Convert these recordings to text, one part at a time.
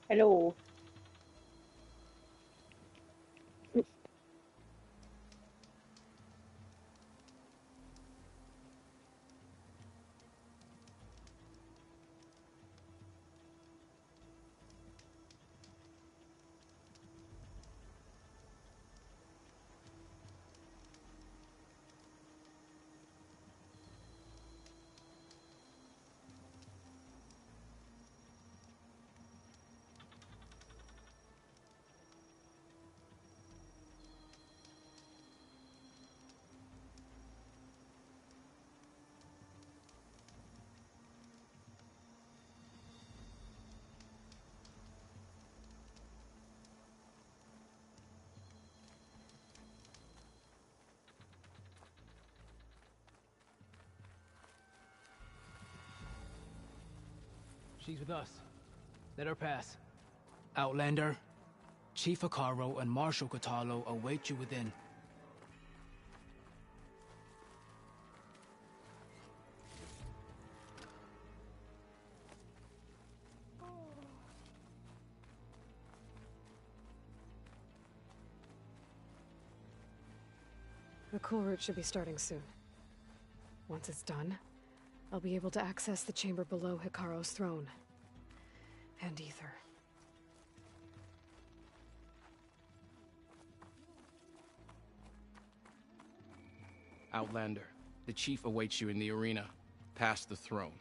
Hello. She's with us. Let her pass. Outlander, Chief Hikaru and Marshal Kotallo await you within. The cool route should be starting soon. Once it's done, I'll be able to access the chamber below Hikaru's throne. And Ether. Outlander, the chief awaits you in the arena, past the throne.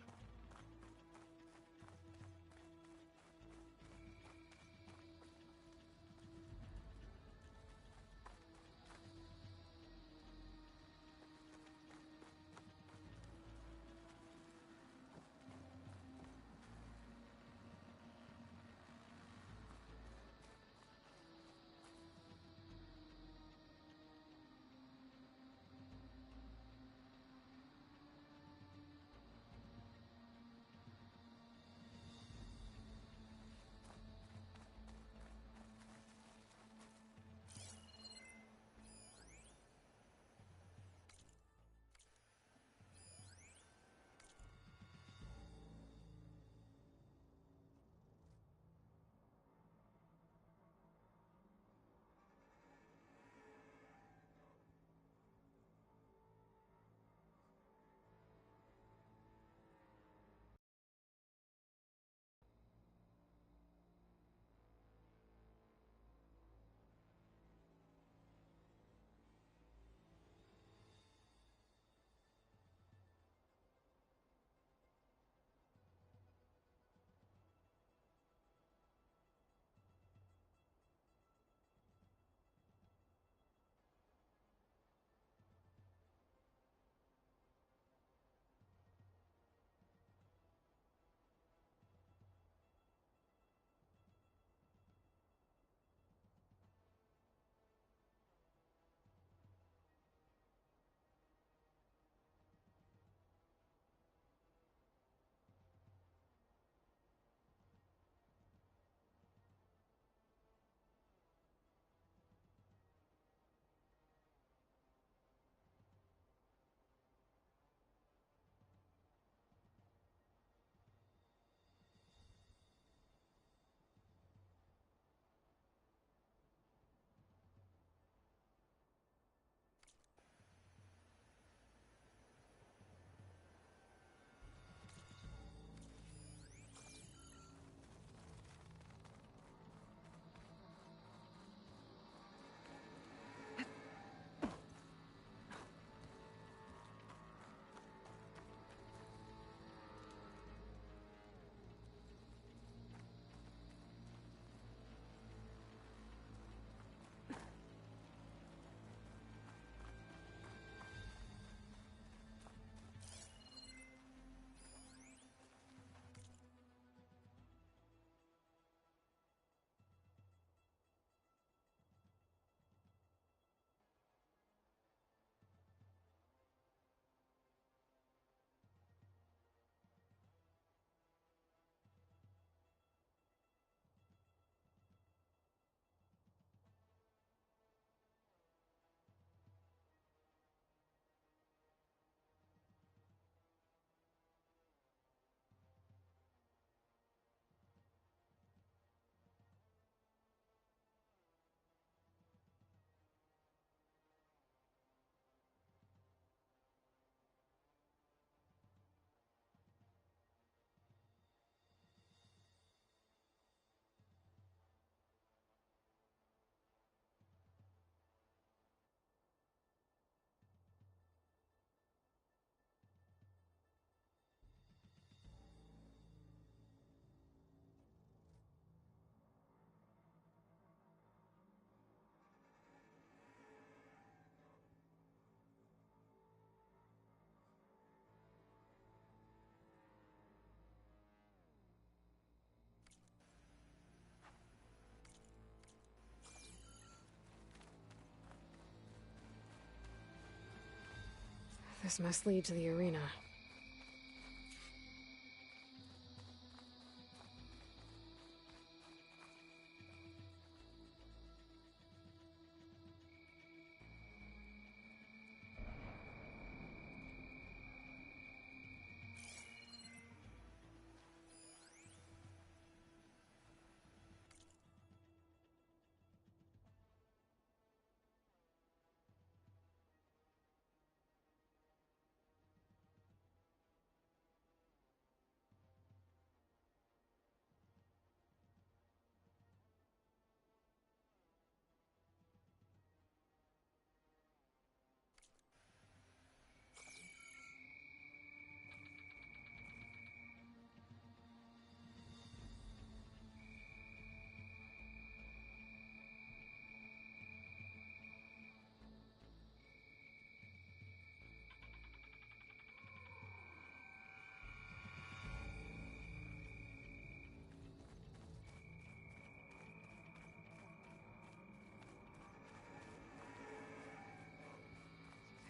This must lead to the arena.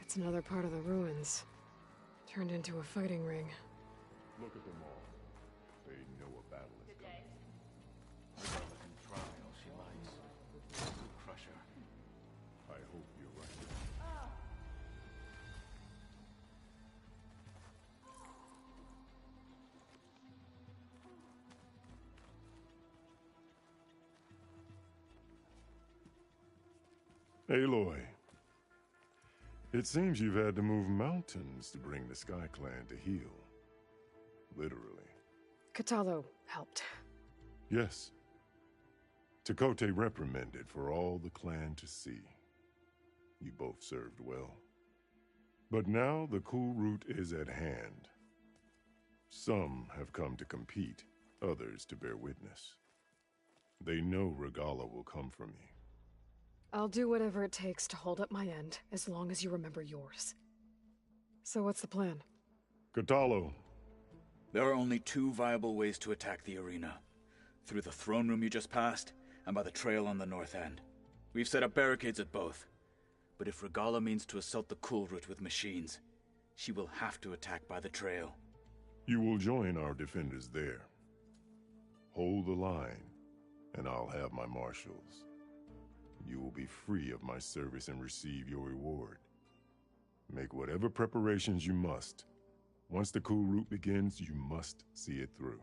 It's another part of the ruins. Turned into a fighting ring. Look at them all. They know a battle is coming. Regalla can try all she likes. We'll crush her. I hope you're right. Aloy. It seems you've had to move mountains to bring the Sky Clan to heal. Literally. Kotallo helped. Yes. Tekotteh reprimanded for all the clan to see. You both served well. But now the Kulrut is at hand. Some have come to compete, others to bear witness. They know Regalla will come for me. I'll do whatever it takes to hold up my end, as long as you remember yours. So what's the plan? Kotallo. There are only two viable ways to attack the arena. Through the throne room you just passed, and by the trail on the north end. We've set up barricades at both. But if Regalla means to assault the Kulrut with machines, she will have to attack by the trail. You will join our defenders there. Hold the line, and I'll have my marshals. You will be free of my service and receive your reward. Make whatever preparations you must. Once the Kulrut begins, you must see it through.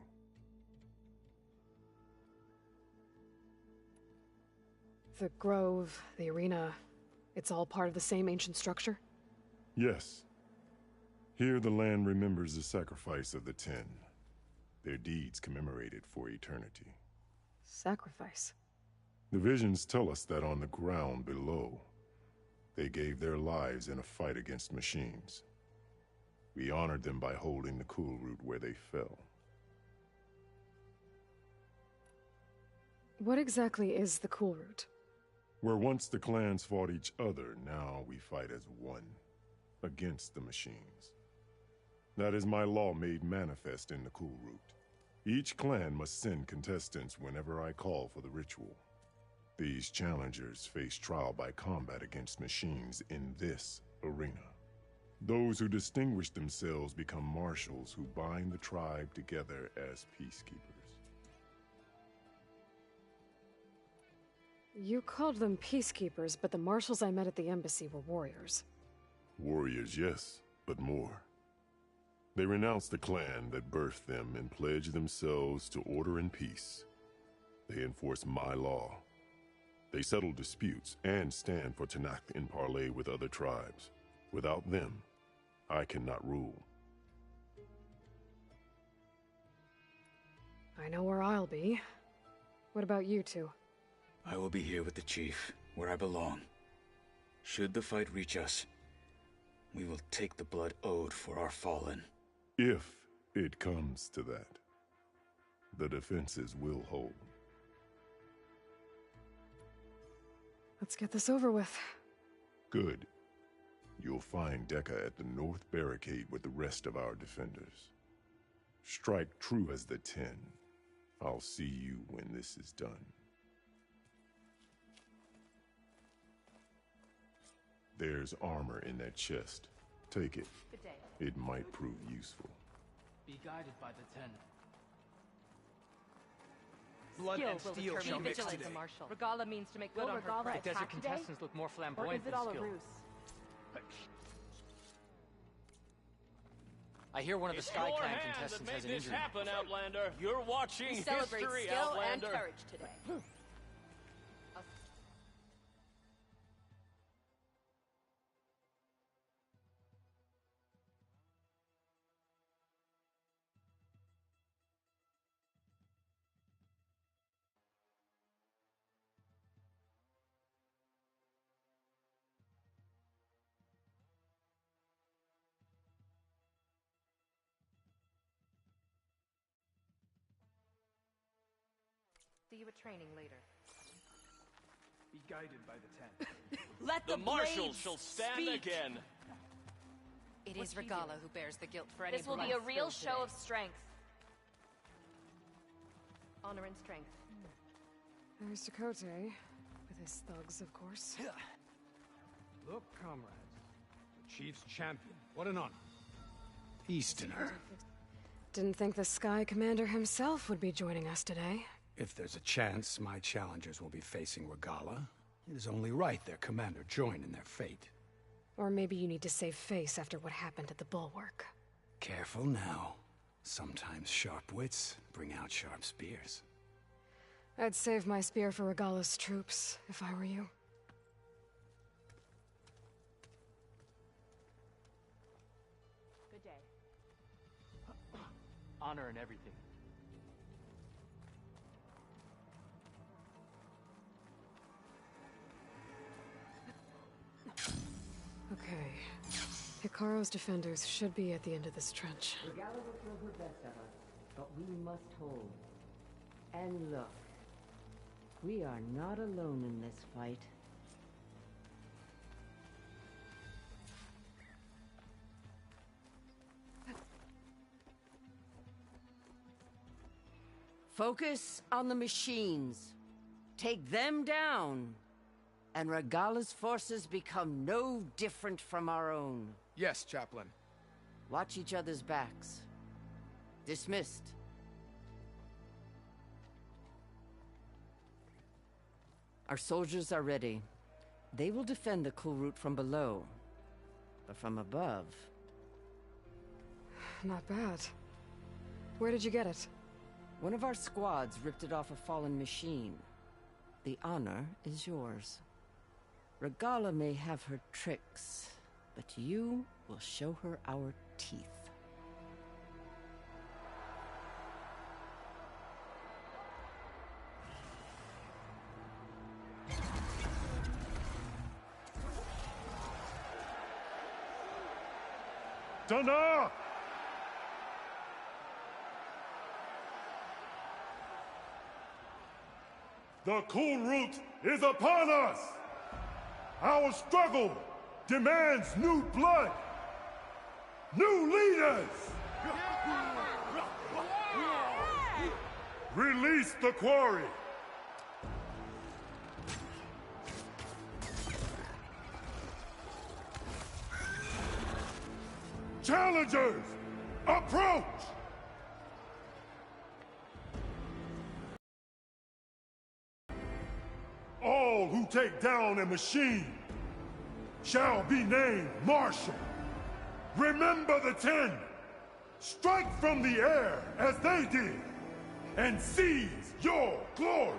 The grove, the arena, it's all part of the same ancient structure? Yes. Here the land remembers the sacrifice of the Ten. Their deeds commemorated for eternity. Sacrifice? The visions tell us that on the ground below, they gave their lives in a fight against machines. We honored them by holding the Kulrut where they fell. What exactly is the Kulrut? Where once the clans fought each other, now we fight as one, against the machines. That is my law made manifest in the Kulrut. Each clan must send contestants whenever I call for the ritual. These challengers face trial by combat against machines in this arena. Those who distinguish themselves become marshals who bind the tribe together as peacekeepers. You called them peacekeepers, but the marshals I met at the embassy were warriors. Warriors, yes, but more. They renounce the clan that birthed them and pledge themselves to order and peace. They enforce my law. They settle disputes and stand for Tenakth in parley with other tribes. Without them, I cannot rule. I know where I'll be. What about you two? I will be here with the chief, where I belong. Should the fight reach us, we will take the blood owed for our fallen. If it comes to that, the defenses will hold. Let's get this over with. Good. You'll find Dekka at the north barricade with the rest of our defenders. Strike true as the Ten. I'll see you when this is done. There's armor in that chest. Take it. Good day. It might prove useful. Be guided by the Ten. Blood Skill and will steel determine shall mix vigilance. today. Marshal. Regala means to make Good will on her Regala credit. attack Desert today? contestants look more Or flamboyant is it than all a skilled. ruse? I hear one of the It's Sky your Clan hand contestants that has made an this injury. happen, Outlander. You're watching We celebrate history, skill Outlander. and courage today. See you at training later. Be guided by the Ten. Let The Marshal shall stand again. It is Regala who bears the guilt for any This will be blood a real spilled show today. of strength. Honor and strength. There's Dakota, with his thugs, of course. Look, comrades. The Chief's champion. What an honor. Easterner. Didn't think the Sky Commander himself would be joining us today. If there's a chance my challengers will be facing Regala, it is only right their commander join in their fate. Or maybe you need to save face after what happened at the Bulwark. Careful now. Sometimes sharp wits bring out sharp spears. I'd save my spear for Regala's troops, if I were you. Good day. Honor in everything. Okay. Hikaro's defenders should be at the end of this trench. Regala will throw her best at us, but we must hold. And look, we are not alone in this fight. Focus on the machines. Take them down. And Regala's forces become no different from our own. Yes, Chaplain. Watch each other's backs. Dismissed. Our soldiers are ready. They will defend the cool route from below. But from above... Not bad. Where did you get it? One of our squads ripped it off a fallen machine. The honor is yours. Regala may have her tricks, but you will show her our teeth. Dana! The cool route is upon us! Our struggle demands new blood! New leaders! Release the quarry! Challengers, approach! All who take down a machine shall be named Marshal. Remember the 10. Strike from the air as they did, and seize your glory.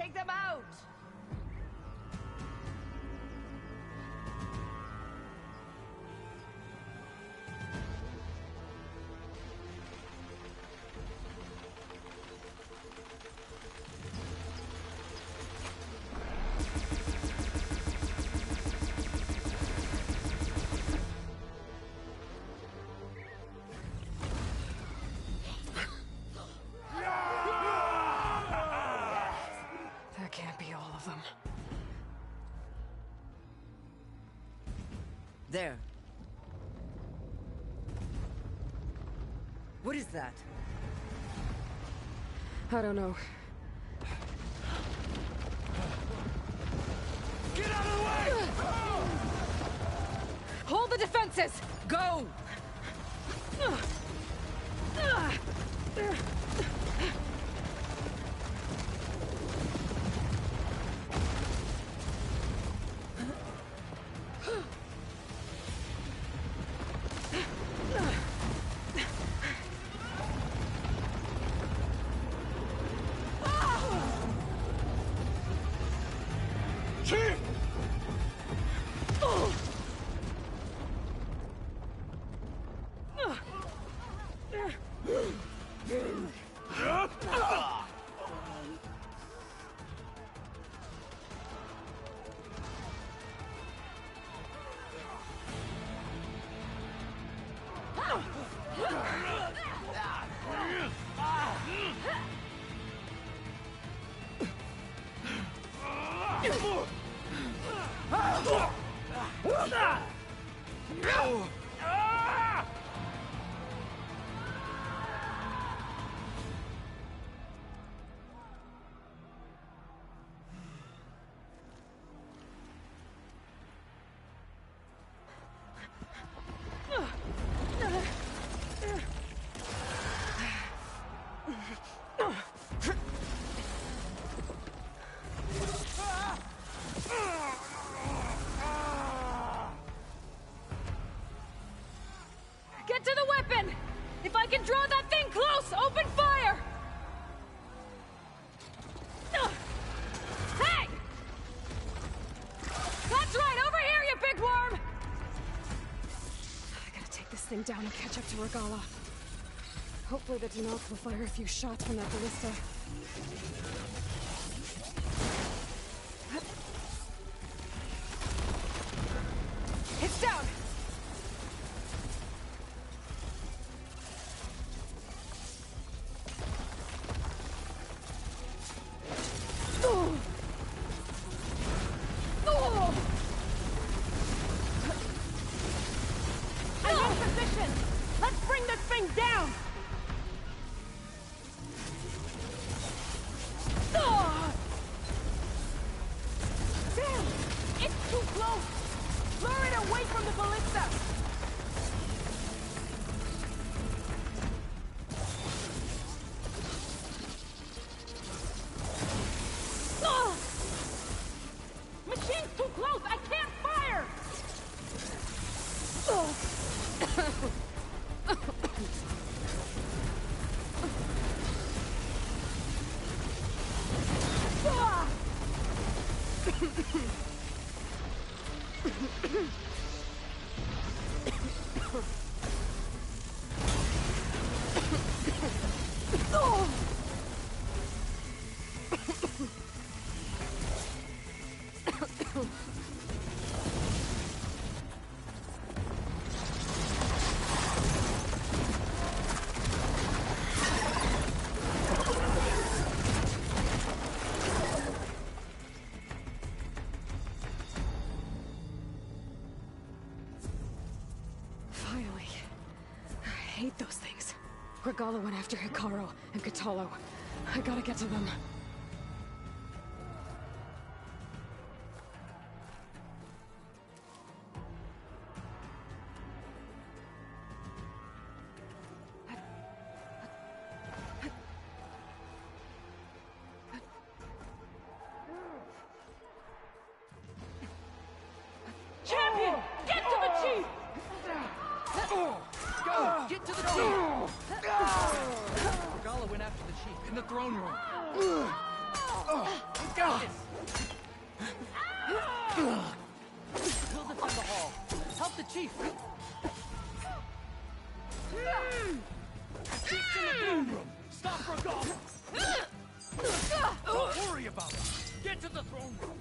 take them out! That can't be all of them. There. What is that? I don't know. Get out of the way! Hold the defenses! Go! Chief! Get to the weapon! If I can draw that thing close, open fire! Hey! That's right, over here, you big worm! I gotta take this thing down and catch up to Regala. Hopefully the Tenok will fire a few shots from that ballista. It's down! I'm in position! Let's bring this thing down! Damn! It's too close! Lure it away from the ballista! Machine's too close! I can't fire! Finally. I hate those things. Regala went after Hikaru and Kotallo. I gotta get to them. Champion! Get to the chief! Go! Get to the chief! Regala went after the chief in the throne room. He'll defend the hall. Help the chief. Chief's in the throne room. Stop Regala. Don't worry about it. Get to the throne room.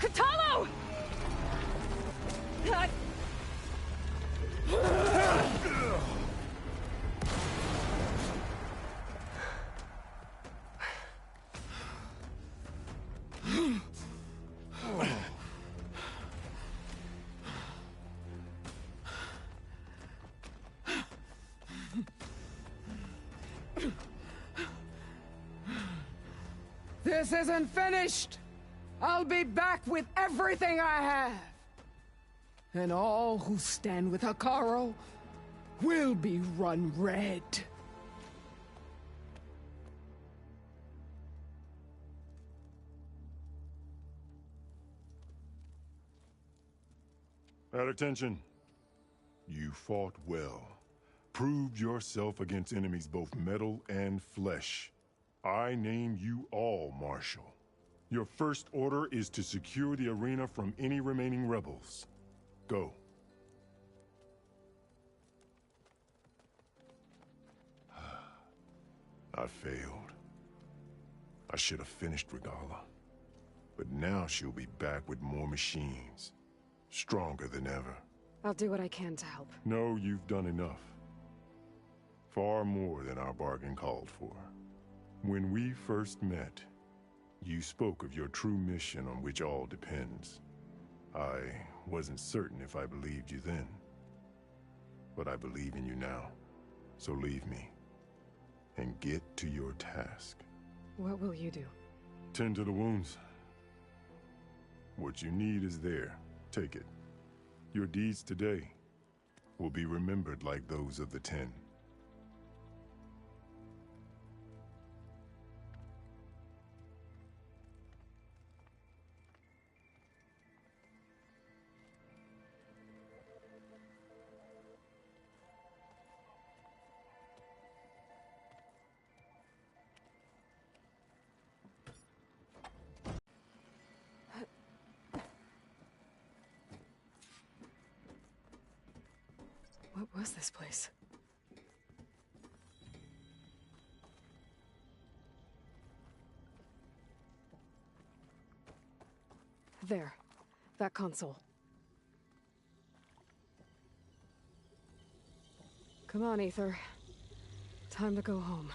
Kotallo! This isn't finished! I'll be back with everything I have! And all who stand with Hekarro will be run red. At attention. You fought well. Proved yourself against enemies both metal and flesh. I name you all Marshal. Your first order is to secure the arena from any remaining rebels. Go. I failed. I should have finished Regala. But now she'll be back with more machines. Stronger than ever. I'll do what I can to help. No, you've done enough. Far more than our bargain called for. When we first met, you spoke of your true mission on which all depends. I wasn't certain if I believed you then. But I believe in you now. So leave me. And get to your task. What will you do? Tend to the wounds. What you need is there. Take it. Your deeds today will be remembered like those of the 10. What was this place? There. That console. Come on, Aether. Time to go home.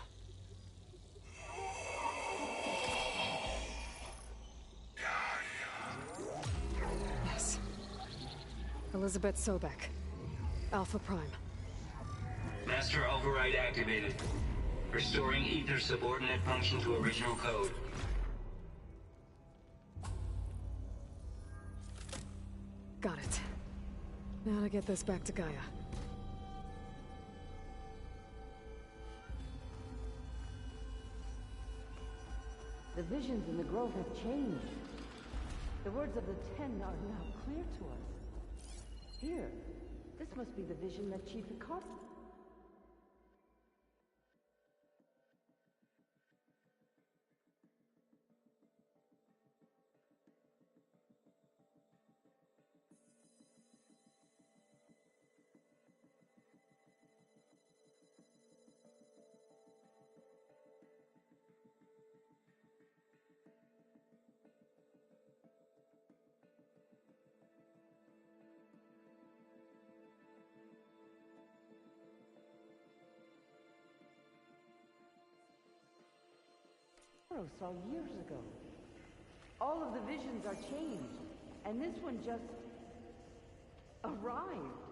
Yes. Elizabeth Sobek. Alpha Prime. Master override activated. Restoring Aether's subordinate function to original code. Got it. Now to get this back to Gaia. The visions in the Grove have changed. The words of the 10 are now clear to us. Here, this must be the vision that Chief Hekarro... Hekarro saw years ago. All of the visions are changed, and this one just arrived.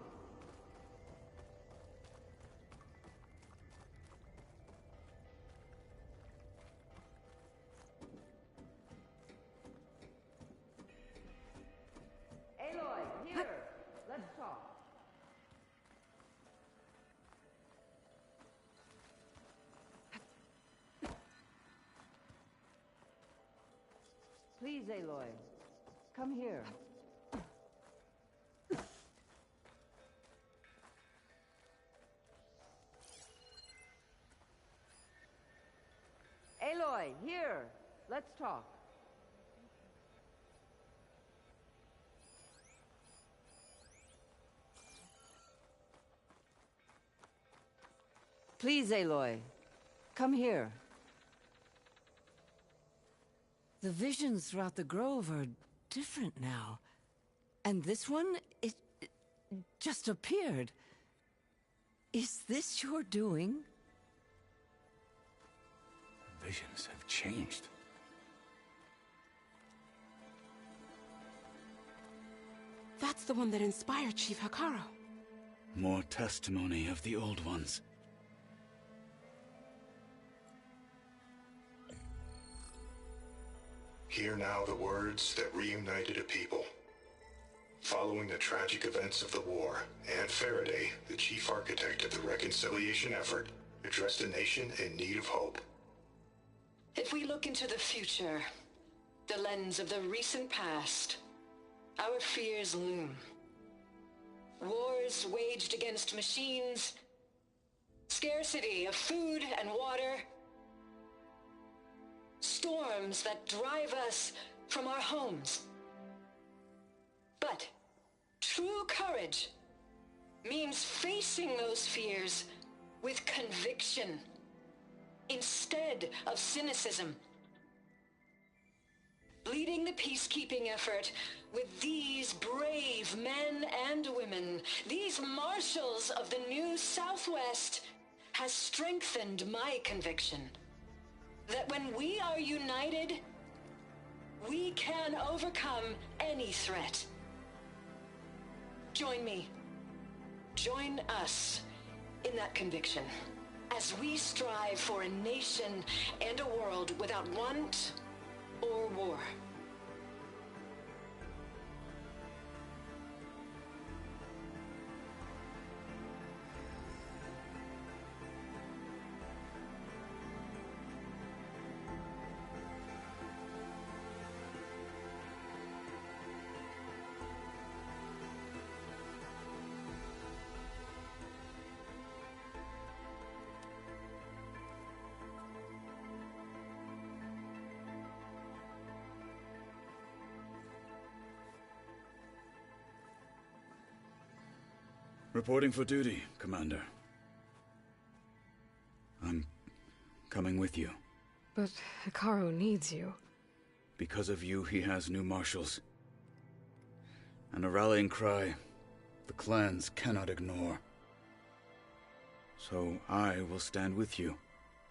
Aloy, here! Let's talk. Please, Aloy. Come here. Aloy, here! Let's talk. Please, Aloy. Come here. The visions throughout the grove are different now. And this one, it just appeared. Is this your doing? Visions have changed. That's the one that inspired Chief Hekarro. More testimony of the old ones. Hear now the words that reunited a people. Following the tragic events of the war, Anne Faraday, the chief architect of the reconciliation effort, addressed a nation in need of hope. If we look into the future, the lens of the recent past, our fears loom. Wars waged against machines, scarcity of food and water, storms that drive us from our homes. But true courage means facing those fears with conviction instead of cynicism. Leading the peacekeeping effort with these brave men and women, these marshals of the new Southwest, has strengthened my conviction that when we are united, we can overcome any threat. Join me. Join us in that conviction as we strive for a nation and a world without want or war. Reporting for duty, Commander. I'm coming with you. But Hekarro needs you. Because of you, he has new marshals. And a rallying cry the clans cannot ignore. So I will stand with you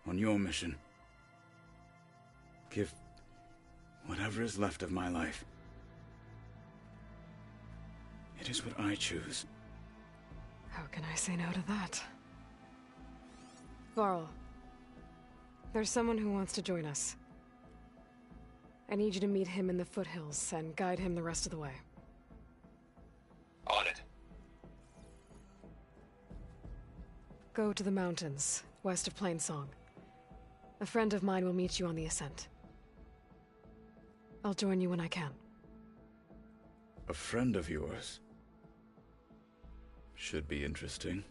on your mission. Give whatever is left of my life. It is what I choose. How can I say no to that? Varl, there's someone who wants to join us. I need you to meet him in the foothills and guide him the rest of the way. On it. Go to the mountains, west of Plainsong. A friend of mine will meet you on the ascent. I'll join you when I can. A friend of yours? Should be interesting.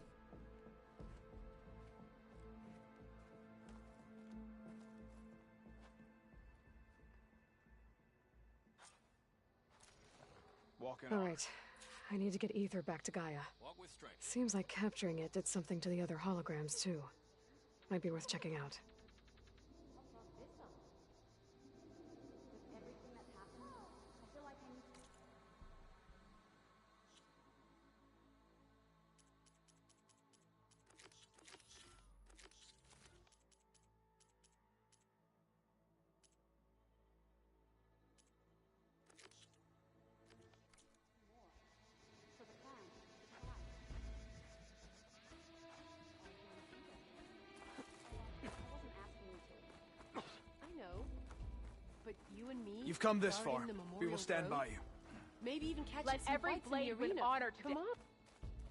All right. I need to get Ether back to Gaia. Seems like capturing it did something to the other holograms, too. Might be worth checking out. I know. But you and me... You've come this far. guarding the We will Memorial stand Road? by you. Maybe even catch Let some every fights in blade the with arena. honor Come on.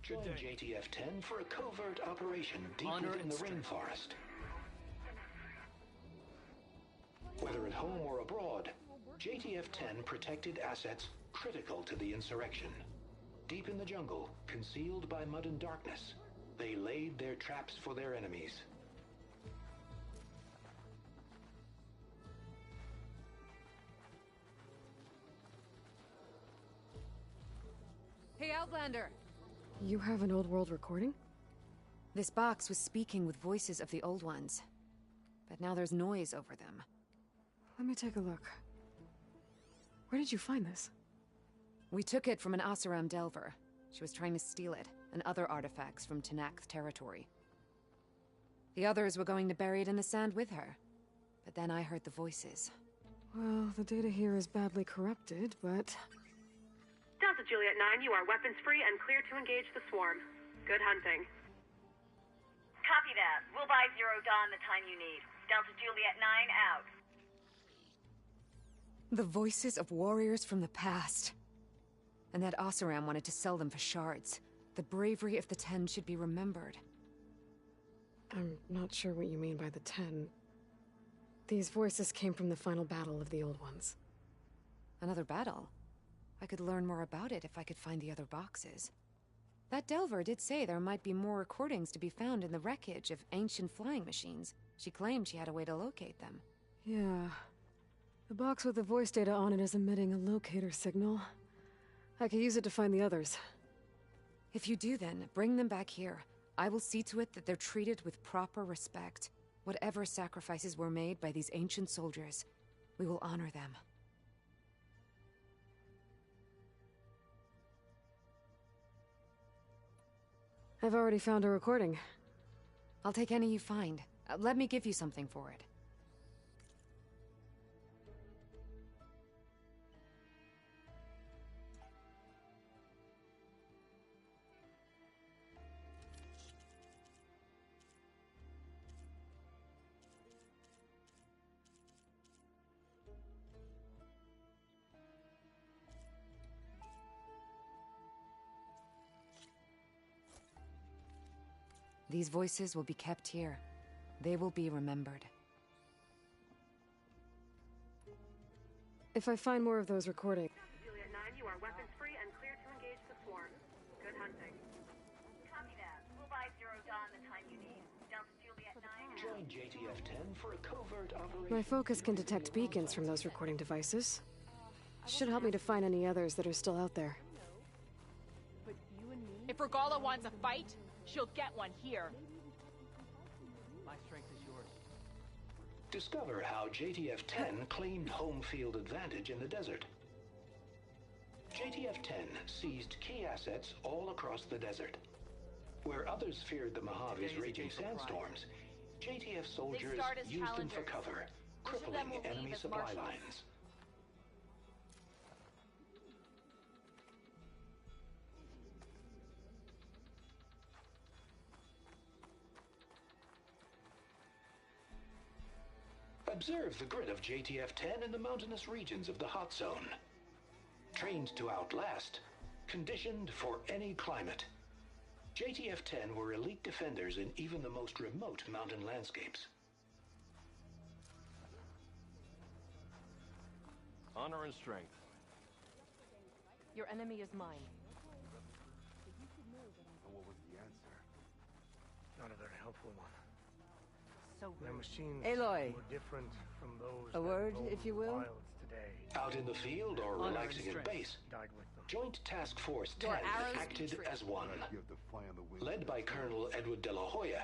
Join JTF-10 for a covert operation deep within the rainforest. Whether at home or abroad, JTF-10 protected assets critical to the insurrection. Deep in the jungle, concealed by mud and darkness, they laid their traps for their enemies. Hey, Outlander! You have an old world recording? This box was speaking with voices of the old ones. But now there's noise over them. Let me take a look. Where did you find this? We took it from an Oseram Delver. She was trying to steal it, and other artifacts from Tenakth territory. The others were going to bury it in the sand with her. But then I heard the voices. Well, the data here is badly corrupted, but... Delta Juliet 9, you are weapons-free and clear to engage the swarm. Good hunting. Copy that. We'll buy Zero Dawn the time you need. Delta Juliet 9 out. The voices of warriors from the past. And that Oseram wanted to sell them for shards. The bravery of the 10 should be remembered. I'm not sure what you mean by the 10. These voices came from the final battle of the Old Ones. Another battle? I could learn more about it if I could find the other boxes. That Delver did say there might be more recordings to be found in the wreckage of ancient flying machines. She claimed she had a way to locate them. Yeah. The box with the voice data on it is emitting a locator signal. I could use it to find the others. If you do then, bring them back here. I will see to it that they're treated with proper respect. Whatever sacrifices were made by these ancient soldiers, we will honor them. I've already found a recording. I'll take any you find. Let me give you something for it. These voices will be kept here. They will be remembered. If I find more of those recordings... Juliet 9, you are weapons-free and clear to engage the swarm. Good hunting. Copy that. We'll buy Zero Dawn the time you need. Delta Juliet 9 out. Join JTF-10 for a covert operation. My focus can detect beacons from those recording devices. Should help me to find any others that are still out there. If Regalla wants a fight, she'll get one here. My strength is yours. Discover how JTF-10 claimed home field advantage in the desert. JTF-10 seized key assets all across the desert. Where others feared the Mojave's raging sandstorms, JTF soldiers used them for cover, crippling enemy supply lines. Observe the grit of JTF-10 in the mountainous regions of the hot zone. Trained to outlast, conditioned for any climate. JTF-10 were elite defenders in even the most remote mountain landscapes. Honor and strength. Your enemy is mine. What was the answer? Not a very helpful one. So Their machines Aloy. were different from those A that word, roam if you the will? wilds today. Out in the field or Honor relaxing and in strength base, died with them. Joint Task Force 10 Your arrows acted be true. as one. You have to fly on the wings. Led by Colonel Edward De La Hoya,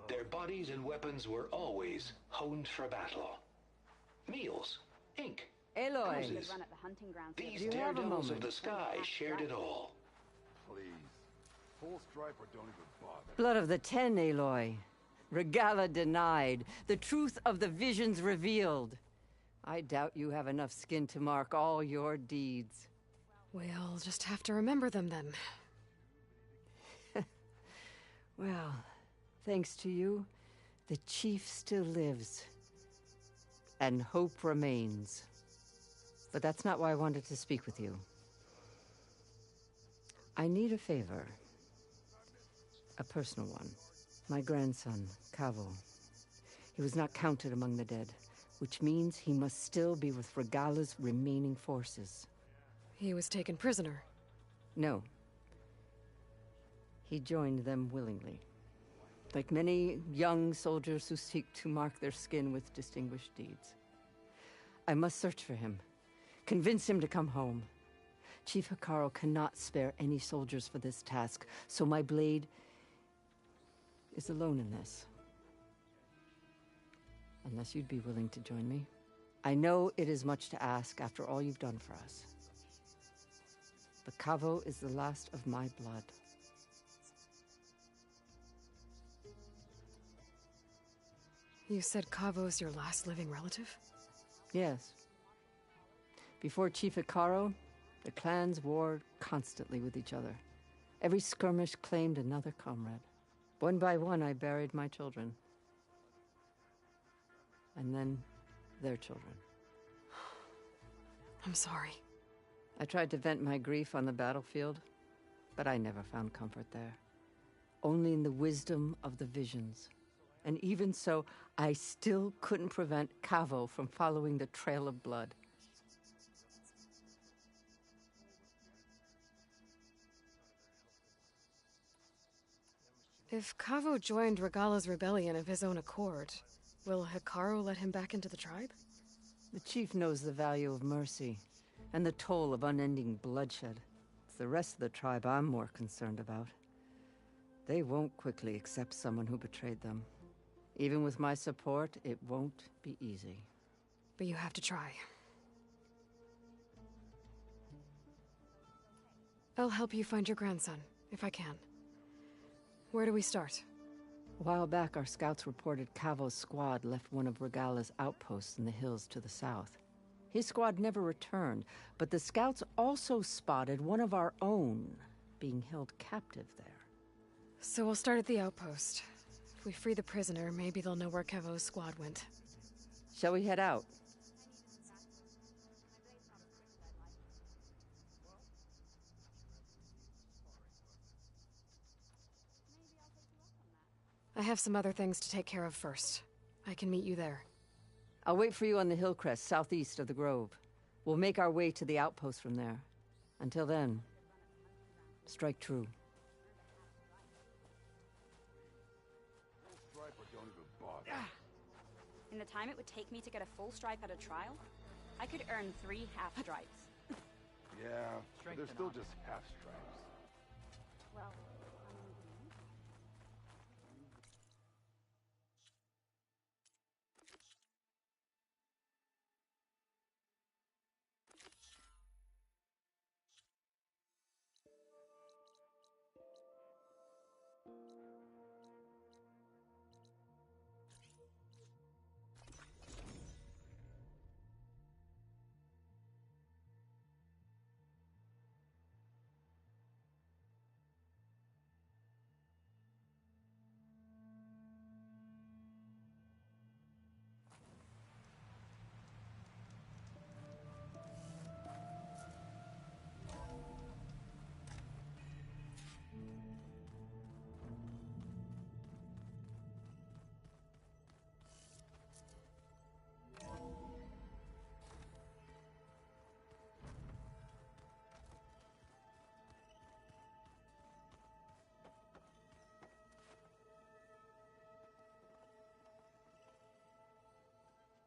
their bodies and weapons were always honed for battle. Meals, ink, Aloy. houses. These Do you have a daredevils of moment? the sky shared it all. Please. Full stripe or don't even bother. Blood of the 10, Aloy. Regalla denied. The truth of the visions revealed. I doubt you have enough skin to mark all your deeds. We'll just have to remember them then. Well, thanks to you, the Chief still lives. And hope remains. But that's not why I wanted to speak with you. I need a favor. A personal one. My grandson, Kavo. He was not counted among the dead, which means he must still be with Regalla's remaining forces. He was taken prisoner? No. He joined them willingly. Like many young soldiers who seek to mark their skin with distinguished deeds. I must search for him. Convince him to come home. Chief Hekarro cannot spare any soldiers for this task, so my blade is alone in this. Unless you'd be willing to join me. I know it is much to ask after all you've done for us. But Kavo is the last of my blood. You said Kavo's your last living relative? Yes. Before Chief Hekarro, the clans warred constantly with each other. Every skirmish claimed another comrade. One by one, I buried my children. And then, their children. I'm sorry. I tried to vent my grief on the battlefield, but I never found comfort there. Only in the wisdom of the visions. And even so, I still couldn't prevent Kavo from following the trail of blood. If Kavo joined Regalla's rebellion of his own accord, will Hekarro let him back into the tribe? The chief knows the value of mercy, and the toll of unending bloodshed. It's the rest of the tribe I'm more concerned about. They won't quickly accept someone who betrayed them. Even with my support, it won't be easy. But you have to try. I'll help you find your grandson, if I can. Where do we start? A while back, our scouts reported Kavo's squad left one of Regalla's outposts in the hills to the south. His squad never returned, but the scouts also spotted one of our own being held captive there. So we'll start at the outpost. If we free the prisoner, maybe they'll know where Kavo's squad went. Shall we head out? I have some other things to take care of first. I can meet you there. I'll wait for you on the hill crest southeast of the grove. We'll make our way to the outpost from there. Until then, strike true. In the time it would take me to get a full stripe at a trial, I could earn 3 half stripes. Yeah, but they're still just half stripes. Well,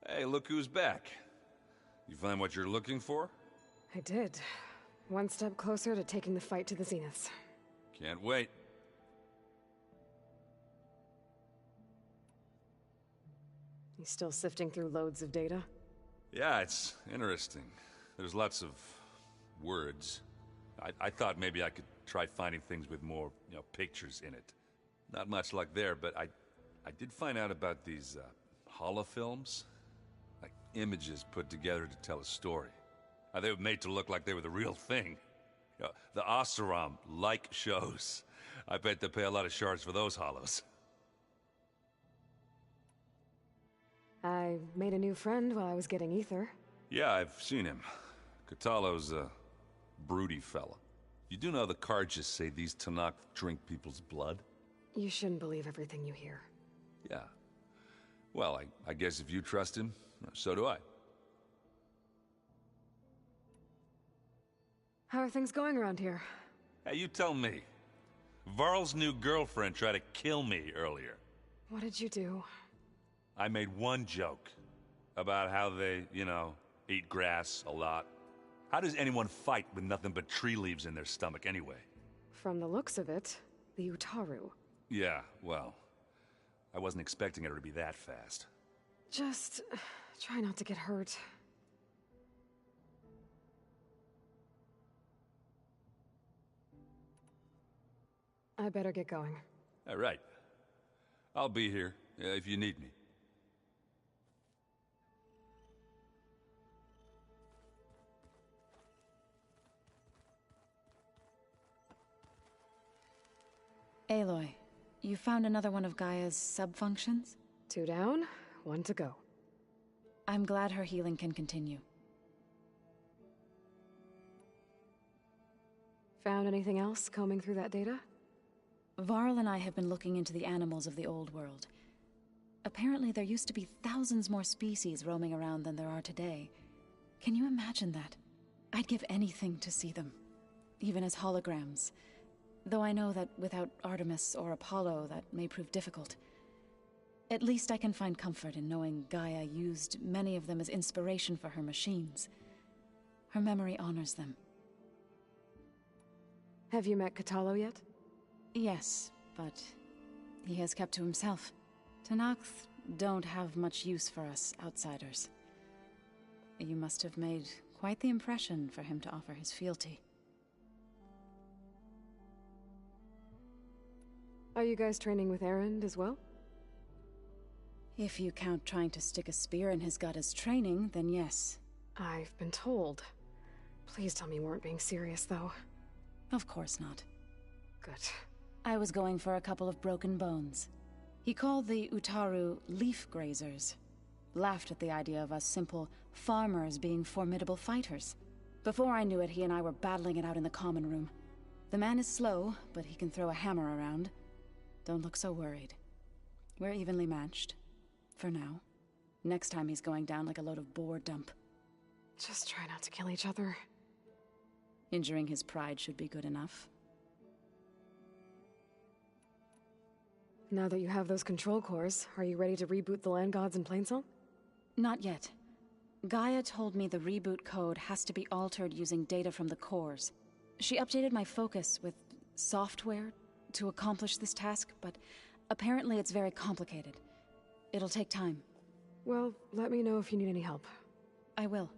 Hey, look who's back. You find what you're looking for? I did. One step closer to taking the fight to the Zeniths. Can't wait. You still sifting through loads of data? Yeah, it's interesting. There's lots of words. I thought maybe I could try finding things with more, pictures in it. Not much luck there, but I did find out about these holofilms. Like images put together to tell a story. They were made to look like they were the real thing. The Oseram like shows. I bet they pay a lot of shards for those hollows. I made a new friend while I was getting ether. Yeah, I've seen him. Kotallo's a broody fella. You do know the cards just say these Tenakth drink people's blood? You shouldn't believe everything you hear. Yeah. Well, I guess if you trust him, so do I. How are things going around here? Hey, you tell me. Varl's new girlfriend tried to kill me earlier. What did you do? I made one joke about how they, eat grass a lot. How does anyone fight with nothing but tree leaves in their stomach anyway? From the looks of it, the Utaru. Yeah, well, I wasn't expecting her to be that fast. Just try not to get hurt. I better get going. All right. I'll be here if you need me. Aloy, you found another one of Gaia's sub-functions? 2 down, 1 to go. I'm glad her healing can continue. Found anything else combing through that data? Varl and I have been looking into the animals of the old world. Apparently there used to be thousands more species roaming around than there are today. Can you imagine that? I'd give anything to see them, even as holograms. Though I know that without Artemis or Apollo, that may prove difficult. At least I can find comfort in knowing Gaia used many of them as inspiration for her machines. Her memory honors them. Have you met Kotallo yet? Yes, but he has kept to himself. Tenakth don't have much use for us outsiders. You must have made quite the impression for him to offer his fealty. Are you guys training with Erend as well? If you count trying to stick a spear in his gut as training, then yes. I've been told. Please tell me you weren't being serious, though. Of course not. Good. I was going for a couple of broken bones. He called the Utaru leaf grazers. Laughed at the idea of us simple farmers being formidable fighters. Before I knew it, he and I were battling it out in the common room. The man is slow, but he can throw a hammer around. Don't look so worried. We're evenly matched. For now. Next time he's going down like a load of boar dump. Just try not to kill each other. Injuring his pride should be good enough. Now that you have those control cores, are you ready to reboot the Land Gods in Plainsong? Not yet. Gaia told me the reboot code has to be altered using data from the cores. She updated my focus with software to accomplish this task, but apparently it's very complicated. It'll take time. Well, let me know if you need any help. I will.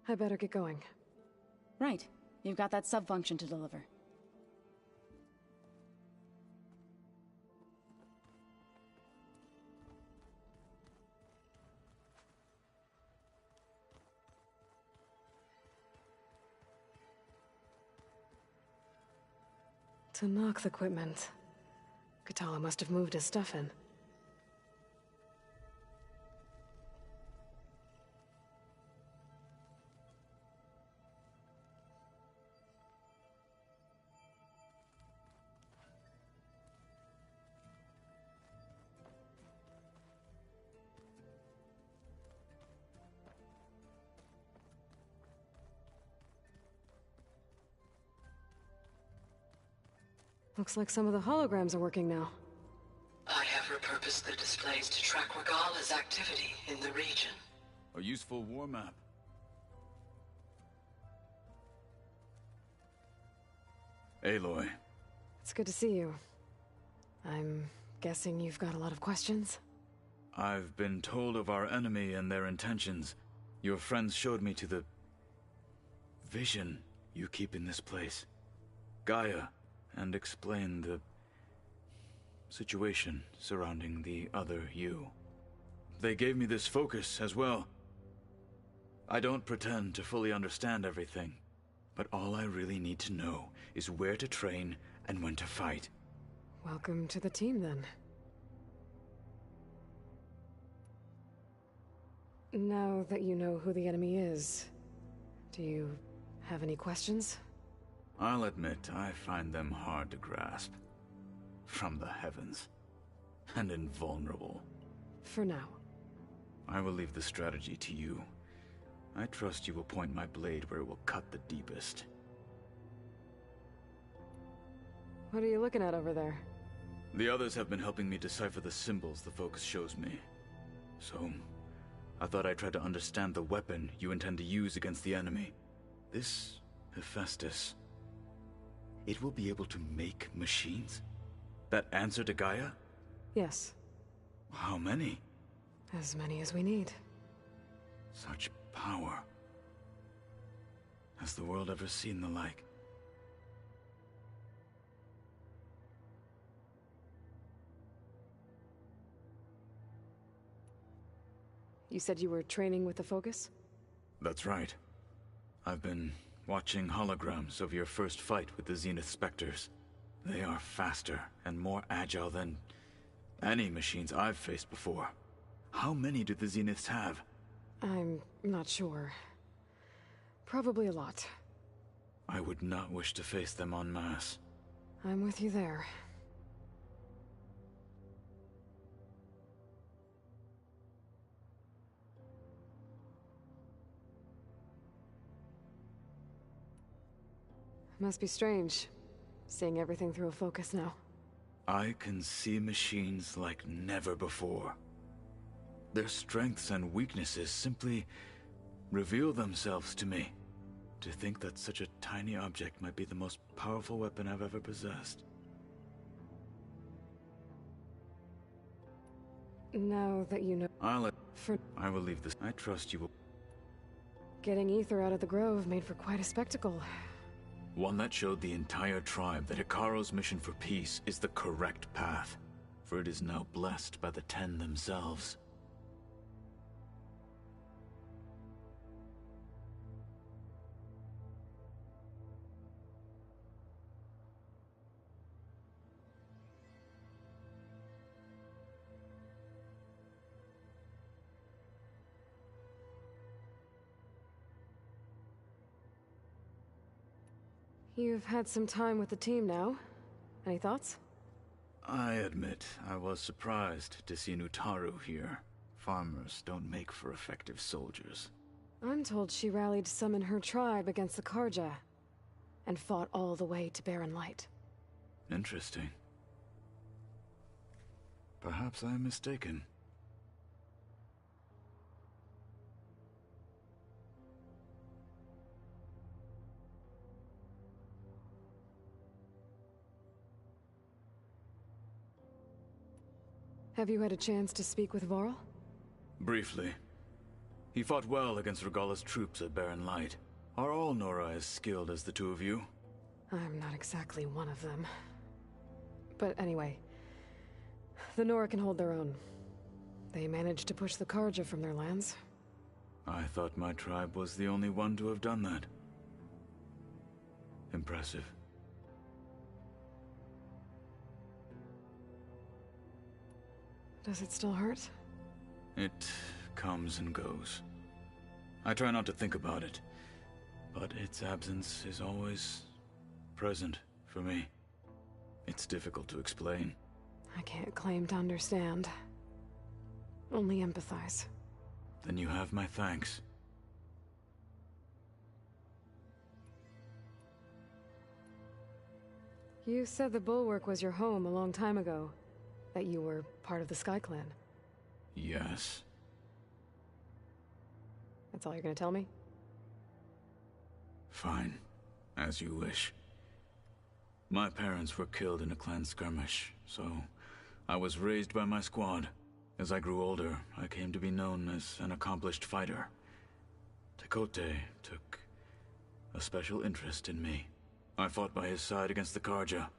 I better get going. Right. You've got that sub-function to deliver. Tenakth equipment. Kotallo must have moved his stuff in. Looks like some of the holograms are working now. I have repurposed the displays to track Regalla's activity in the region. A useful war map. Aloy. It's good to see you. I'm guessing you've got a lot of questions? I've been told of our enemy and their intentions. Your friends showed me to the vision you keep in this place. Gaia. And explain the situation surrounding the other you. they gave me this focus as well. I don't pretend to fully understand everything, but all I really need to know is where to train and when to fight. Welcome to the team, then. Now that you know who the enemy is, do you have any questions? I'll admit, I find them hard to grasp. From the heavens. And invulnerable. For now. I will leave the strategy to you. I trust you will point my blade where it will cut the deepest. What are you looking at over there? The others have been helping me decipher the symbols the focus shows me. So, I thought I'd try to understand the weapon you intend to use against the enemy. This Hephaestus, it will be able to make machines? That answer to Gaia? Yes. How many? As many as we need. Such power. Has the world ever seen the like? You said you were training with the Focus? That's right. I've been watching holograms of your first fight with the Zenith Spectres. They are faster and more agile than any machines I've faced before. How many do the Zeniths have? I'm not sure. Probably a lot. I would not wish to face them en masse. I'm with you there. Must be strange, seeing everything through a focus now. I can see machines like never before. Their strengths and weaknesses simply reveal themselves to me. To think that such a tiny object might be the most powerful weapon I've ever possessed. Now that you know... I will leave this. I trust you will... Getting Ether out of the Grove made for quite a spectacle. One that showed the entire tribe that Hekarro's mission for peace is the correct path, for it is now blessed by the Ten themselves. You've had some time with the team now. Any thoughts? I admit, I was surprised to see Nutaru here. Farmers don't make for effective soldiers. I'm told she rallied some in her tribe against the Karja, and fought all the way to Barren Light. Interesting. Perhaps I am mistaken. Have you had a chance to speak with Varl? Briefly. He fought well against Regalla's troops at Barren Light. Are all Nora as skilled as the two of you? I'm not exactly one of them. But anyway, the Nora can hold their own. They managed to push the Karja from their lands. I thought my tribe was the only one to have done that. Impressive. Does it still hurt? It comes and goes. I try not to think about it, but its absence is always present for me. It's difficult to explain. I can't claim to understand. Only empathize. Then you have my thanks. You said the Bulwark was your home a long time ago. That you were part of the Sky Clan. Yes. That's all you're gonna tell me? Fine. As you wish. My parents were killed in a clan skirmish, so I was raised by my squad. As I grew older, I came to be known as an accomplished fighter. Tekote took a special interest in me. I fought by his side against the Karja,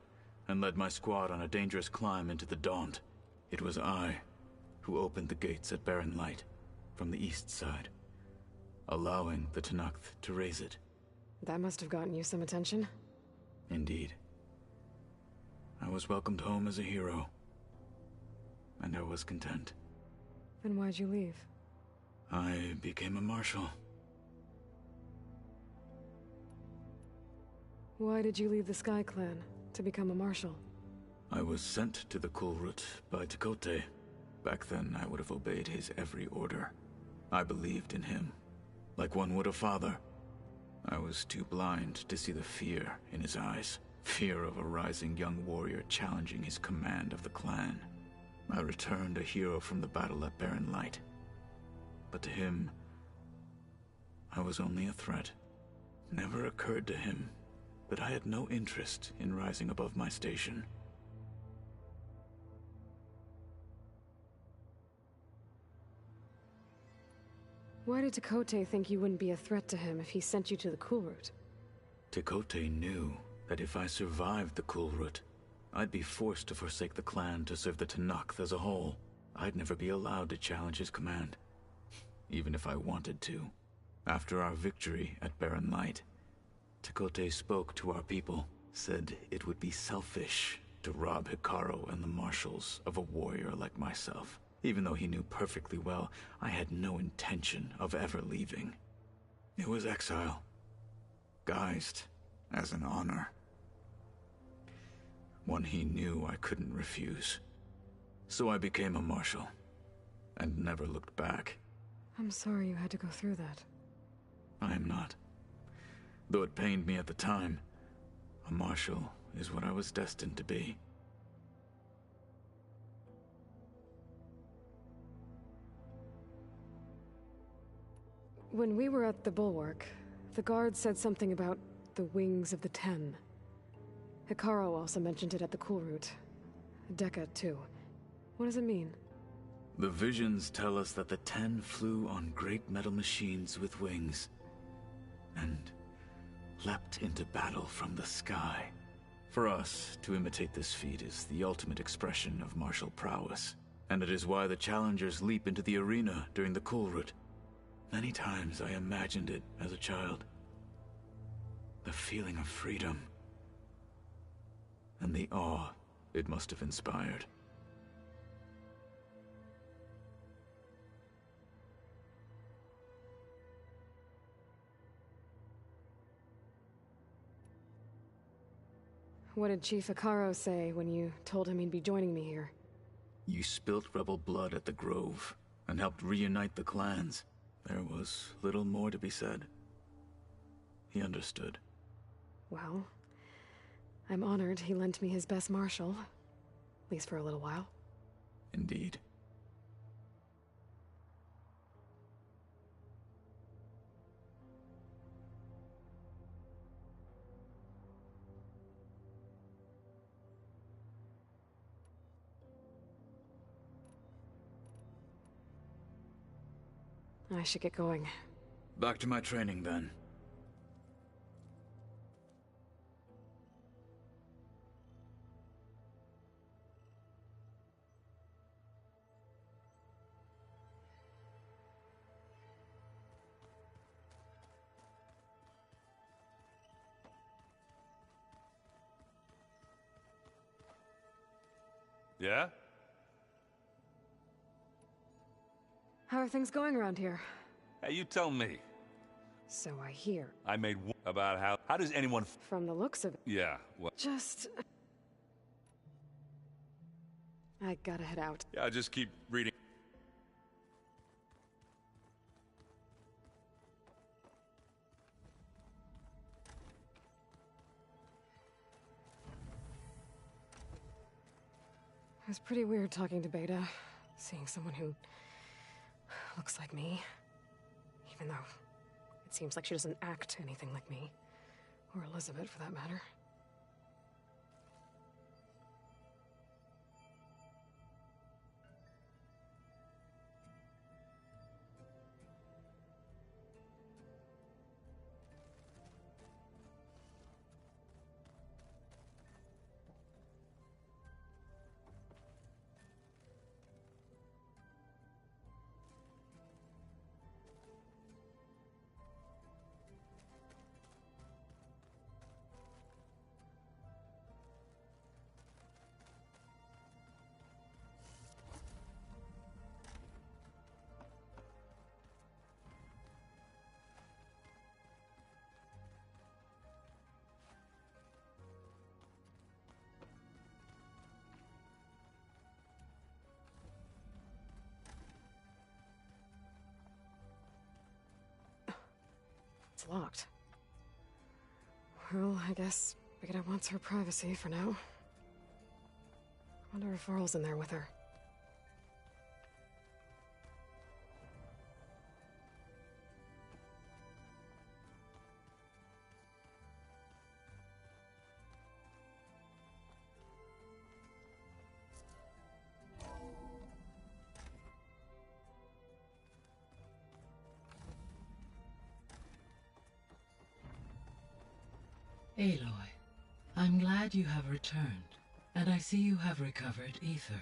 and led my squad on a dangerous climb into the Daunt. It was I who opened the gates at Barren Light from the east side, allowing the Tenakth to raise it. That must have gotten you some attention. Indeed. I was welcomed home as a hero, and I was content. Then why'd you leave? I became a marshal. Why did you leave the Sky Clan to become a marshal? I was sent to the Kulrut by Tekotteh. Back then, I would have obeyed his every order. I believed in him, like one would a father. I was too blind to see the fear in his eyes. Fear of a rising young warrior challenging his command of the clan. I returned a hero from the battle at Barren Light. But to him, I was only a threat. Never occurred to him that I had no interest in rising above my station. Why did Tekotteh think you wouldn't be a threat to him if he sent you to the Kulrut? Tekotteh knew that if I survived the Kulrut, I'd be forced to forsake the clan to serve the Tenakth as a whole. I'd never be allowed to challenge his command, even if I wanted to. After our victory at Barren Light, Tekotteh spoke to our people, said it would be selfish to rob Hekarro and the marshals of a warrior like myself. Even though he knew perfectly well I had no intention of ever leaving. It was exile, guised as an honor. One he knew I couldn't refuse. So I became a marshal, and never looked back. I'm sorry you had to go through that. I am not. Though it pained me at the time, a marshal is what I was destined to be. When we were at the Bulwark, the guard said something about the Wings of the Ten. Hekarro also mentioned it at the Kulrut. Dekka, too. What does it mean? The visions tell us that the Ten flew on great metal machines with wings, and leapt into battle from the sky. For us, to imitate this feat is the ultimate expression of martial prowess, and it is why the challengers leap into the arena during the Kulrut. Many times I imagined it as a child. The feeling of freedom, and the awe it must have inspired. What did Chief Hekarro say when you told him he'd be joining me here? You spilt rebel blood at the Grove, and helped reunite the clans. There was little more to be said. He understood. Well, I'm honored he lent me his best marshal. At least for a little while. Indeed. I should get going. Back to my training, then. Yeah? How are things going around here? Hey, you tell me. So I hear. I made about how does anyone From the looks of it. Yeah, well. Just... I gotta head out. Yeah, I'll just keep reading. It was pretty weird talking to Beta, seeing someone who looks like me. Even though it seems like she doesn't act anything like me. Or Elizabeth, for that matter. It's locked. Well, I guess Brigida wants her privacy for now. Wonder if Varl's in there with her. Aloy, I'm glad you have returned, and I see you have recovered Ether.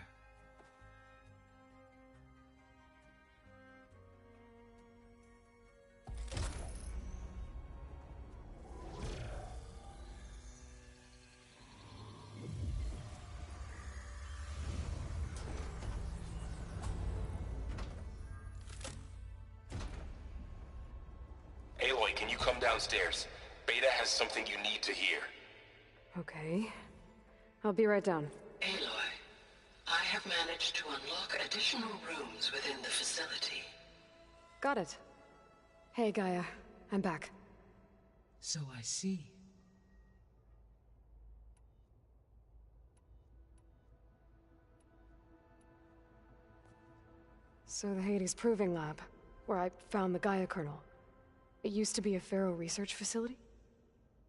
Aloy, can you come downstairs? Beta has something you need to hear. Okay. I'll be right down. Aloy, I have managed to unlock additional rooms within the facility. Got it. Hey, Gaia. I'm back. So I see. So the Hades Proving Lab, where I found the Gaia kernel. It used to be a Pharaoh research facility?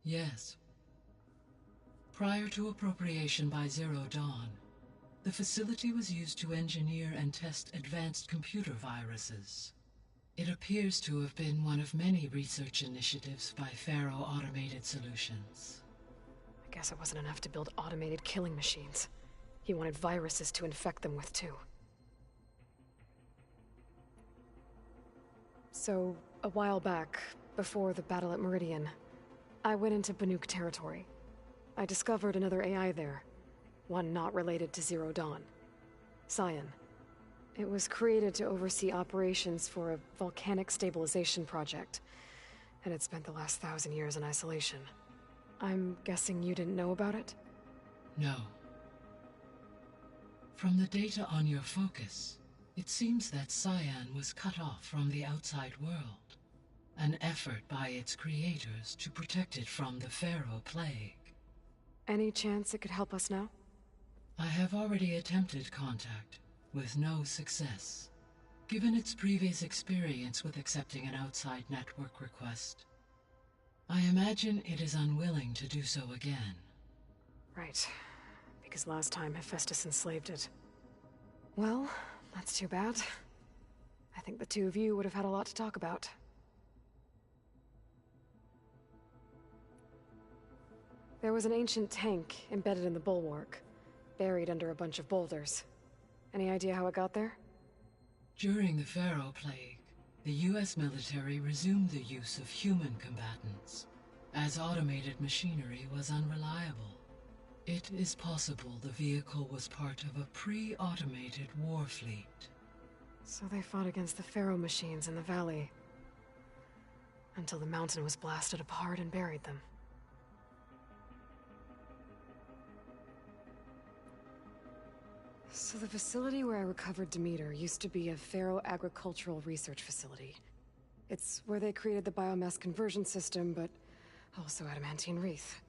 Yes. Prior to appropriation by Zero Dawn, the facility was used to engineer and test advanced computer viruses. It appears to have been one of many research initiatives by Pharaoh Automated Solutions. I guess it wasn't enough to build automated killing machines. He wanted viruses to infect them with, too. So, a while back, before the battle at Meridian, I went into Banuk territory. I discovered another AI there, one not related to Zero Dawn. Cyan. It was created to oversee operations for a volcanic stabilization project, and it spent the last 1,000 years in isolation. I'm guessing you didn't know about it? No. From the data on your focus, it seems that Cyan was cut off from the outside world. An effort by its creators to protect it from the Pharaoh Plague. Any chance it could help us now? I have already attempted contact, with no success. Given its previous experience with accepting an outside network request, I imagine it is unwilling to do so again. Right. Because last time Hephaestus enslaved it. Well, that's too bad. I think the two of you would have had a lot to talk about. There was an ancient tank embedded in the bulwark, buried under a bunch of boulders. Any idea how it got there? During the Pharaoh Plague, the US military resumed the use of human combatants, as automated machinery was unreliable. It is possible the vehicle was part of a pre-automated war fleet. So they fought against the Pharaoh machines in the valley, until the mountain was blasted apart and buried them. So the facility where I recovered Demeter used to be a Pharaoh agricultural research facility. It's where they created the biomass conversion system, but also Adamantine Wreath.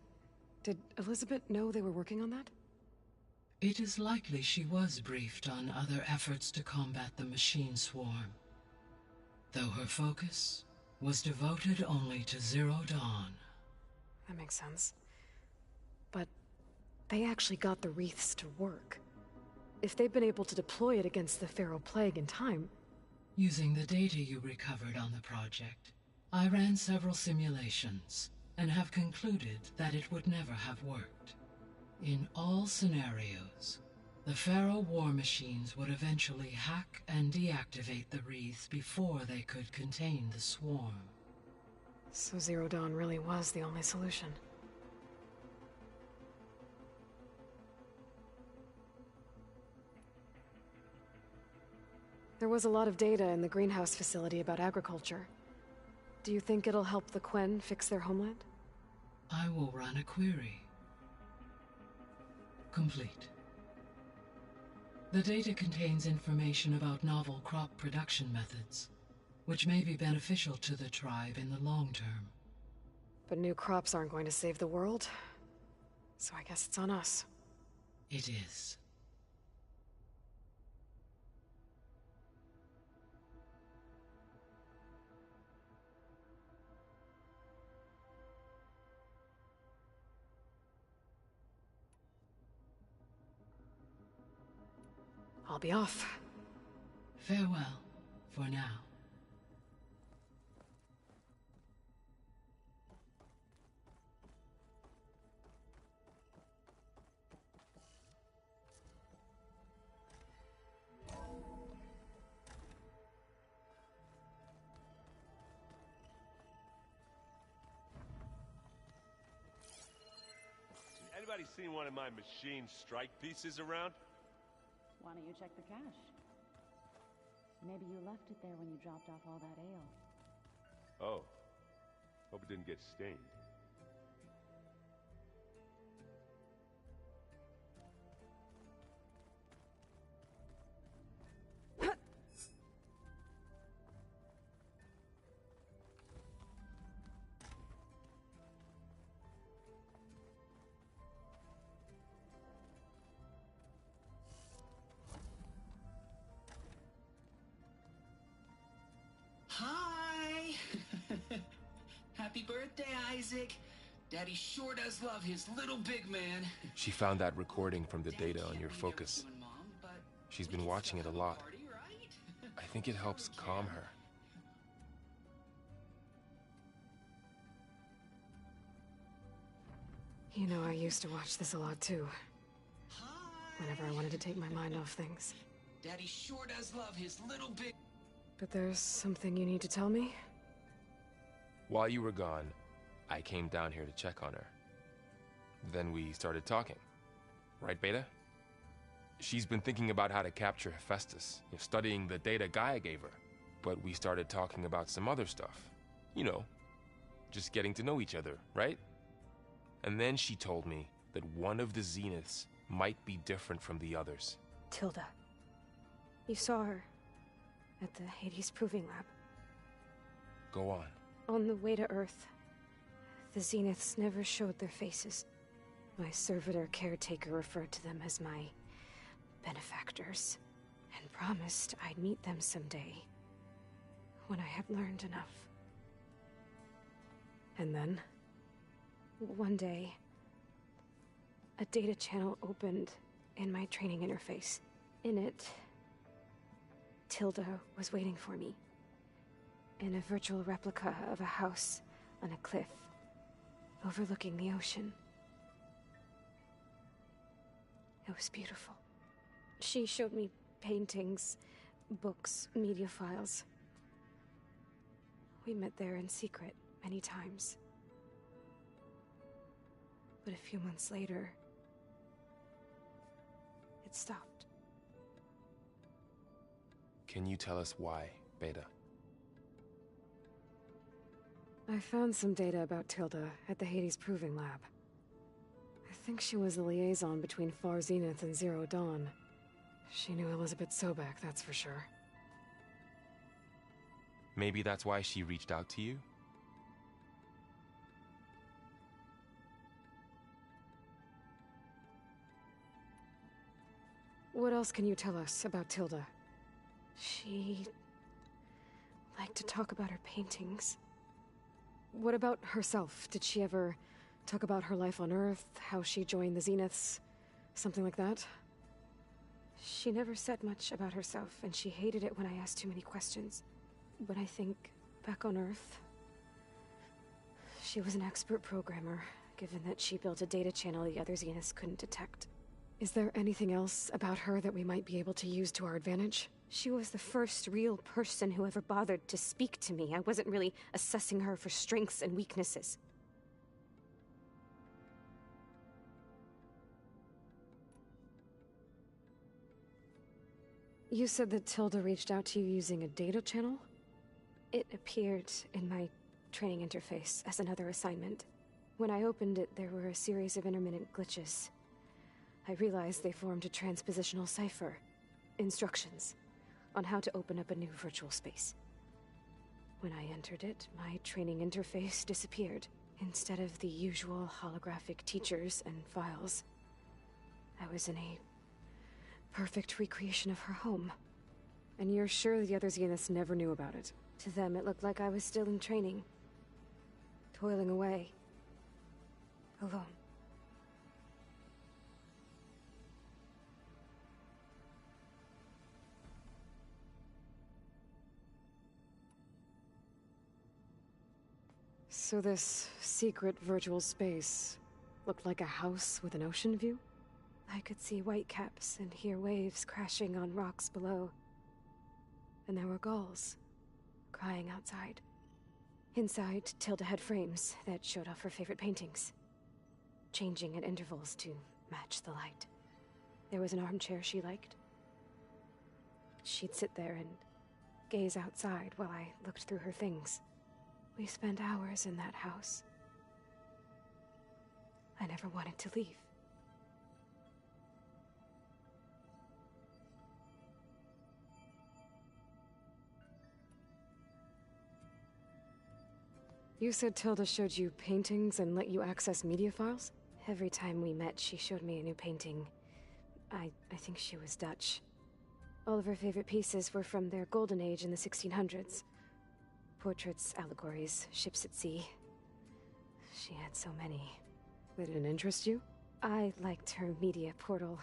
Did Elizabeth know they were working on that? It is likely she was briefed on other efforts to combat the machine swarm, though her focus was devoted only to Zero Dawn. That makes sense. But they actually got the wreaths to work. If they've been able to deploy it against the Pharaoh Plague in time... Using the data you recovered on the project, I ran several simulations, and have concluded that it would never have worked. In all scenarios, the Pharaoh war machines would eventually hack and deactivate the wreaths before they could contain the swarm. So Zero Dawn really was the only solution. There was a lot of data in the greenhouse facility about agriculture. Do you think it'll help the Quen fix their homeland? I will run a query. Complete. The data contains information about novel crop production methods, which may be beneficial to the tribe in the long term. But new crops aren't going to save the world, so I guess it's on us. It is. I'll be off. Farewell, for now. Anybody seen one of my machine strike pieces around? Why don't you check the cache? Maybe you left it there when you dropped off all that ale. Oh. Hope it didn't get stained. Hi! Happy birthday, Isaac. Daddy sure does love his little big man. She found that recording from the data on your focus. She's been watching it a lot. I think it helps calm her. You know, I used to watch this a lot too. Whenever I wanted to take my mind off things. Daddy sure does love his little big... But there's something you need to tell me? While you were gone, I came down here to check on her. Then we started talking. Right, Beta? She's been thinking about how to capture Hephaestus, studying the data Gaia gave her. But we started talking about some other stuff. You know, just getting to know each other, right? And then she told me that one of the Zeniths might be different from the others. Tilda. You saw her at the Hades Proving Lab. Go on. On the way to Earth, the Zeniths never showed their faces. My servitor caretaker referred to them as my benefactors, and promised I'd meet them someday, when I had learned enough. And then, one day, a data channel opened in my training interface. In it, Tilda was waiting for me, in a virtual replica of a house on a cliff, overlooking the ocean. It was beautiful. She showed me paintings, books, media files. We met there in secret many times. But a few months later, it stopped. Can you tell us why, Beta? I found some data about Tilda at the Hades Proving Lab. I think she was the liaison between Far Zenith and Zero Dawn. She knew Elizabeth Sobek, that's for sure. Maybe that's why she reached out to you? What else can you tell us about Tilda? She liked to talk about her paintings. What about herself? Did she ever talk about her life on Earth, how she joined the Zeniths, something like that? She never said much about herself, and she hated it when I asked too many questions. But I think, back on Earth, she was an expert programmer, given that she built a data channel the other Zeniths couldn't detect. Is there anything else about her that we might be able to use to our advantage? She was the first real person who ever bothered to speak to me. I wasn't really assessing her for strengths and weaknesses. You said that Tilda reached out to you using a data channel? It appeared in my training interface as another assignment. When I opened it, there were a series of intermittent glitches. I realized they formed a transpositional cipher. Instructions on how to open up a new virtual space. When I entered it, my training interface disappeared. Instead of the usual holographic teachers and files, I was in a perfect recreation of her home. And you're sure the other Zeniths never knew about it? To them, it looked like I was still in training. Toiling away. Alone. So this secret virtual space looked like a house with an ocean view? I could see whitecaps and hear waves crashing on rocks below. And there were gulls, crying outside. Inside, Tilda had frames that showed off her favorite paintings, changing at intervals to match the light. There was an armchair she liked. She'd sit there and gaze outside while I looked through her things. We spent hours in that house. I never wanted to leave. You said Tilda showed you paintings and let you access media files? Every time we met, she showed me a new painting. I think she was Dutch. All of her favorite pieces were from their golden age in the 1600s. Portraits, allegories, ships at sea. She had so many. They didn't interest you? I liked her media portal.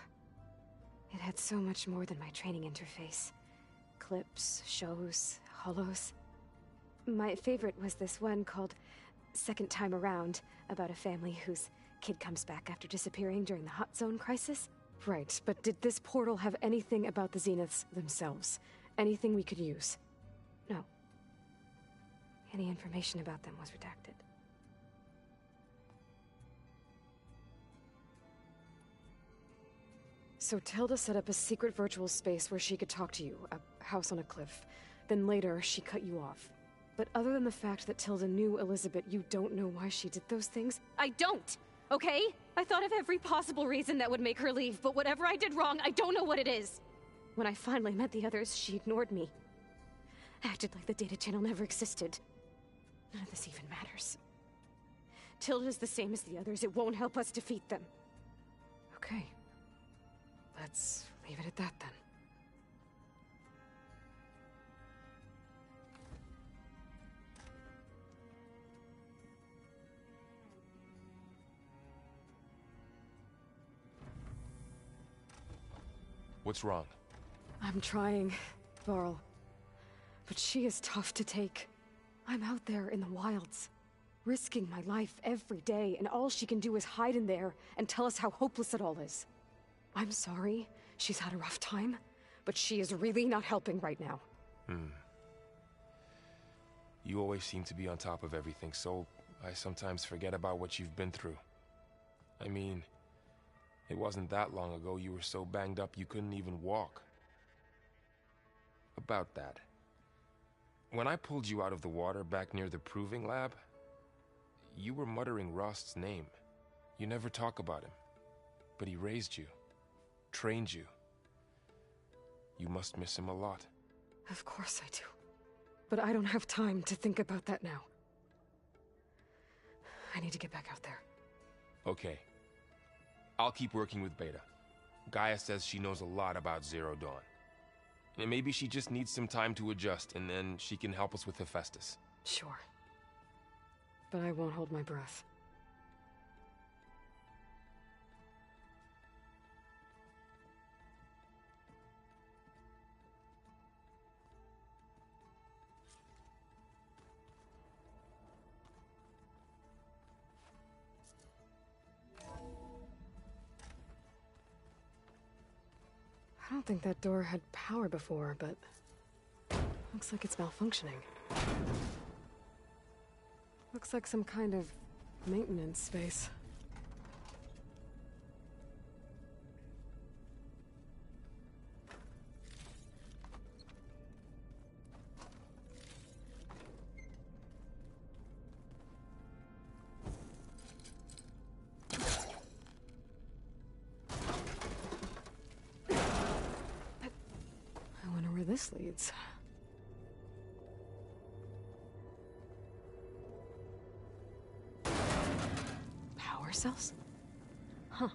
It had so much more than my training interface. Clips, shows, holos. My favorite was this one called Second Time Around, about a family whose kid comes back after disappearing during the Hot Zone crisis. Right, but did this portal have anything about the Zeniths themselves? Anything we could use? No. Any information about them was redacted. So Tilda set up a secret virtual space where she could talk to you, a house on a cliff. Then later, she cut you off. But other than the fact that Tilda knew Elizabeth, you don't know why she did those things? I don't! Okay? I thought of every possible reason that would make her leave, but whatever I did wrong, I don't know what it is! When I finally met the others, she ignored me. Acted like the data channel never existed. None of this even matters. Tilda's the same as the others. It won't help us defeat them. Okay. Let's leave it at that, then. What's wrong? I'm trying, Varl. But she is tough to take. I'm out there in the wilds, risking my life every day, and all she can do is hide in there and tell us how hopeless it all is. I'm sorry, she's had a rough time, but she is really not helping right now. You always seem to be on top of everything, so I sometimes forget about what you've been through. I mean, it wasn't that long ago you were so banged up you couldn't even walk. About that. When I pulled you out of the water back near the proving lab, you were muttering Rost's name. You never talk about him. But he raised you, trained you. You must miss him a lot. Of course I do. But I don't have time to think about that now. I need to get back out there. Okay. I'll keep working with Beta. Gaia says she knows a lot about Zero Dawn. And maybe she just needs some time to adjust, and then she can help us with Hephaestus. Sure. But I won't hold my breath. I don't think that door had power before, but looks like it's malfunctioning. Looks like some kind of maintenance space. This leads. cells? Huh.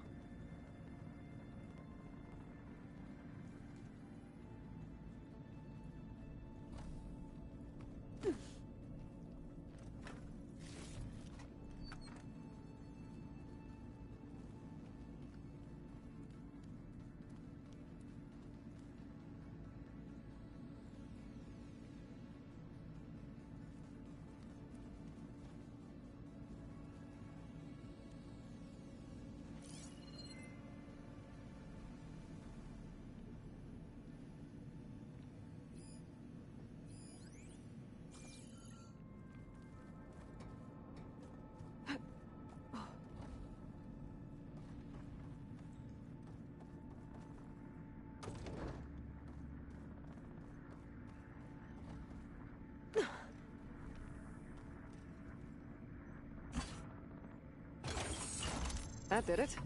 That did it.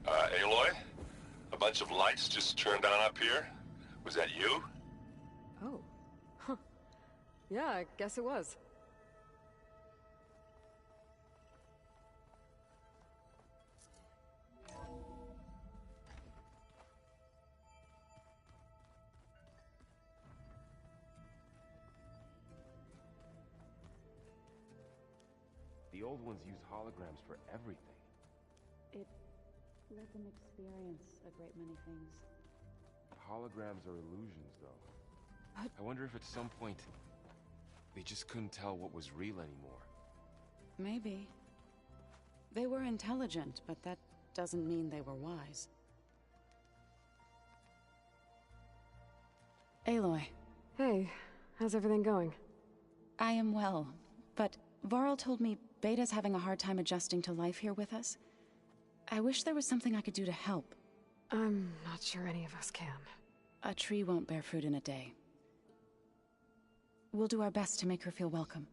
Aloy? A bunch of lights just turned on up here? Was that you? Oh. Huh. Yeah, I guess it was. The old ones used holograms for everything. It let them experience a great many things. Holograms are illusions, though. I wonder if at some point they just couldn't tell what was real anymore. Maybe. They were intelligent, but that doesn't mean they were wise. Aloy. Hey, how's everything going? I am well, but Varl told me Beta's having a hard time adjusting to life here with us. I wish there was something I could do to help. I'm not sure any of us can. A tree won't bear fruit in a day. We'll do our best to make her feel welcome.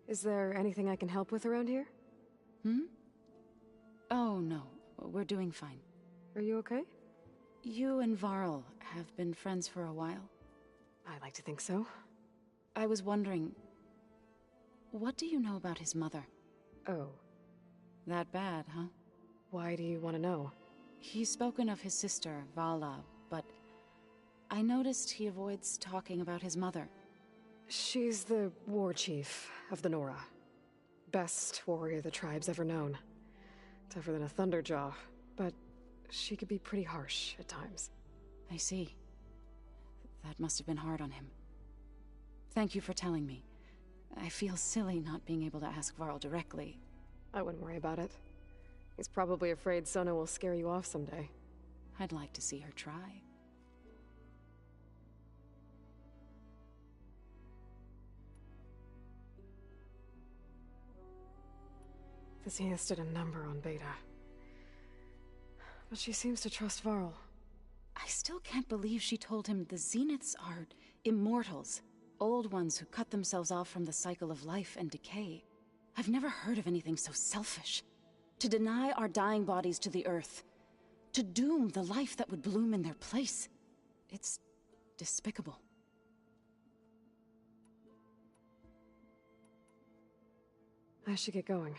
Is there anything I can help with around here? Oh, no. We're doing fine. Are you okay? You and Varl have been friends for a while. I like to think so. I was wondering, what do you know about his mother? Oh. That bad, huh? Why do you want to know? He's spoken of his sister, Vala, but I noticed he avoids talking about his mother. She's the war chief of the Nora. Best warrior the tribe's ever known. Tougher than a Thunderjaw, but she could be pretty harsh at times. I see. That must have been hard on him. Thank you for telling me. I feel silly not being able to ask Varl directly. I wouldn't worry about it. He's probably afraid Sona will scare you off someday. I'd like to see her try. The Zeniths did a number on Beta. But she seems to trust Varl. I still can't believe she told him the Zeniths are immortals. Old ones who cut themselves off from the cycle of life and decay. I've never heard of anything so selfish. To deny our dying bodies to the earth. To doom the life that would bloom in their place. It's despicable. I should get going.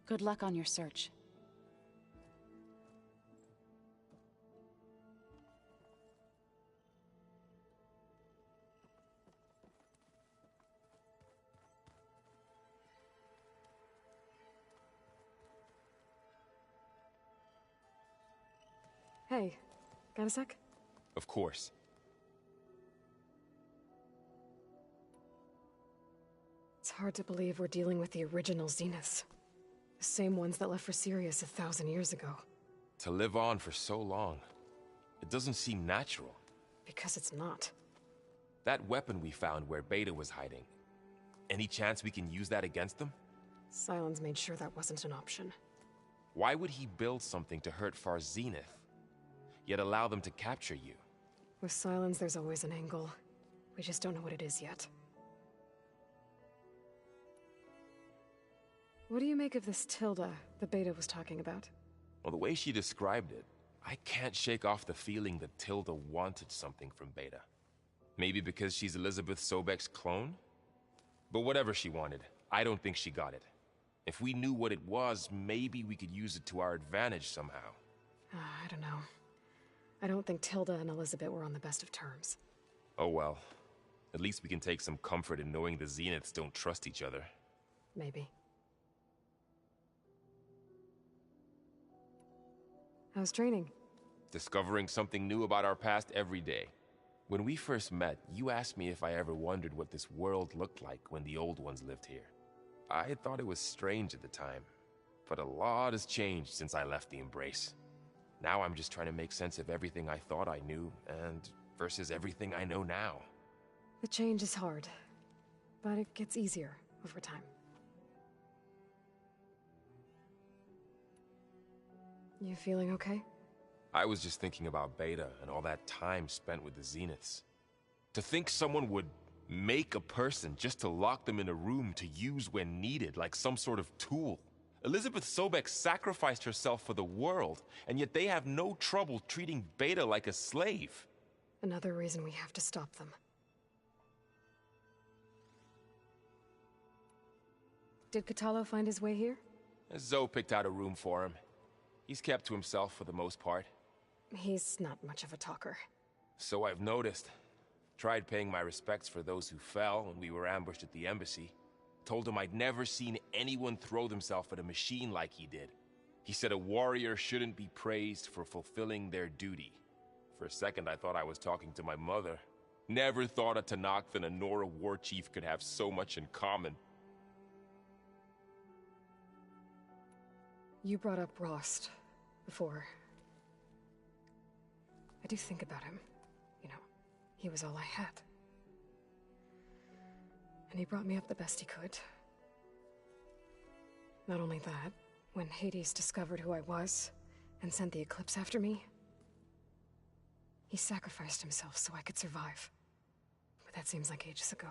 Good luck on your search. Hey, got a sec? Of course. It's hard to believe we're dealing with the original Zeniths. The same ones that left for Sirius 1,000 years ago. To live on for so long, it doesn't seem natural. Because it's not. That weapon we found where Beta was hiding, any chance we can use that against them? Sylens made sure that wasn't an option. Why would he build something to hurt Far Zenith, yet allow them to capture you? With Sylens, there's always an angle. We just don't know what it is yet. What do you make of this Tilda that Beta was talking about? Well, the way she described it, I can't shake off the feeling that Tilda wanted something from Beta. Maybe because she's Elizabeth Sobek's clone? But whatever she wanted, I don't think she got it. If we knew what it was, maybe we could use it to our advantage somehow. I don't know. I don't think Tilda and Elizabeth were on the best of terms. Oh well. At least we can take some comfort in knowing the Zeniths don't trust each other. Maybe. How's training? Discovering something new about our past every day. When we first met, you asked me if I ever wondered what this world looked like when the old ones lived here. I thought it was strange at the time, but a lot has changed since I left the Embrace. Now I'm just trying to make sense of everything I thought I knew, and versus everything I know now. The change is hard, but it gets easier over time. You feeling okay? I was just thinking about Beta and all that time spent with the Zeniths. To think someone would make a person just to lock them in a room to use when needed, like some sort of tool. Elizabeth Sobek sacrificed herself for the world, and yet they have no trouble treating Beta like a slave. Another reason we have to stop them. Did Kotallo find his way here? Zoe picked out a room for him. He's kept to himself for the most part. He's not much of a talker. So I've noticed. Tried paying my respects for those who fell when we were ambushed at the embassy. Told him I'd never seen anyone throw themselves at a machine like he did. He said a warrior shouldn't be praised for fulfilling their duty. For a second I thought I was talking to my mother. Never thought a Tenakth and a Nora war chief could have so much in common. You brought up Rost before. I do think about him. You know, he was all I had. And he brought me up the best he could. Not only that, when Hades discovered who I was and sent the Eclipse after me, he sacrificed himself so I could survive. But that seems like ages ago.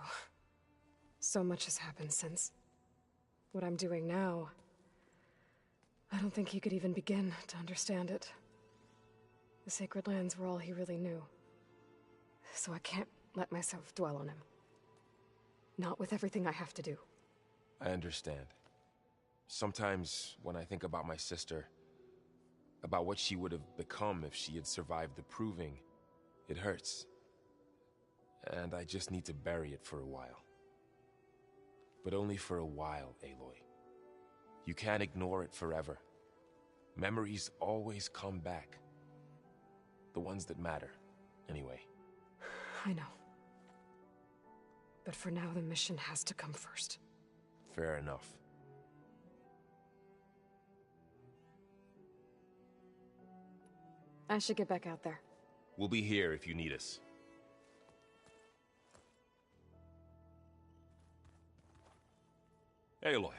So much has happened since. What I'm doing now, I don't think he could even begin to understand it. The Sacred Lands were all he really knew. So I can't let myself dwell on him. Not with everything I have to do. I understand. Sometimes, when I think about my sister, about what she would have become if she had survived the Proving, it hurts. And I just need to bury it for a while. But only for a while, Aloy. You can't ignore it forever. Memories always come back. The ones that matter, anyway. I know. But for now, the mission has to come first. Fair enough. I should get back out there. We'll be here if you need us. Aloy.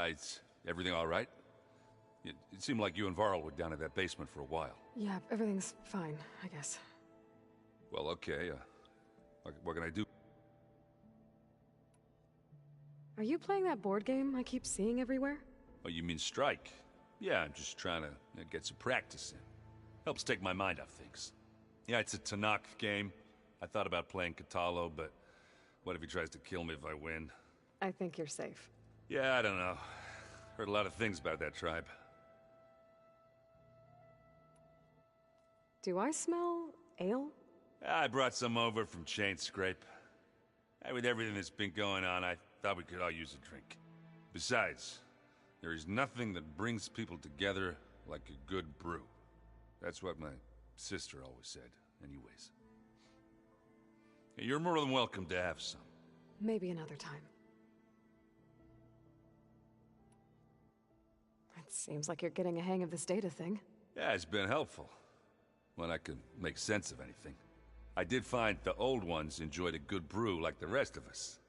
Is everything all right? It seemed like you and Varl were down in that basement for a while. Yeah, everything's fine, I guess. Well, okay. What can I do? Are you playing that board game I keep seeing everywhere? Oh, you mean Strike? Yeah, I'm just trying to get some practice in. Helps take my mind off things. Yeah, it's a Tenakth game. I thought about playing Kotallo, but what if he tries to kill me if I win? I think you're safe. Yeah, I don't know. Heard a lot of things about that tribe. Do I smell ale? I brought some over from Chain Scrape. With everything that's been going on, I thought we could all use a drink. Besides, there is nothing that brings people together like a good brew. That's what my sister always said, anyways. You're more than welcome to have some. Maybe another time. It seems like you're getting a hang of this data thing. Yeah, it's been helpful. When I could make sense of anything. I did find the old ones enjoyed a good brew like the rest of us.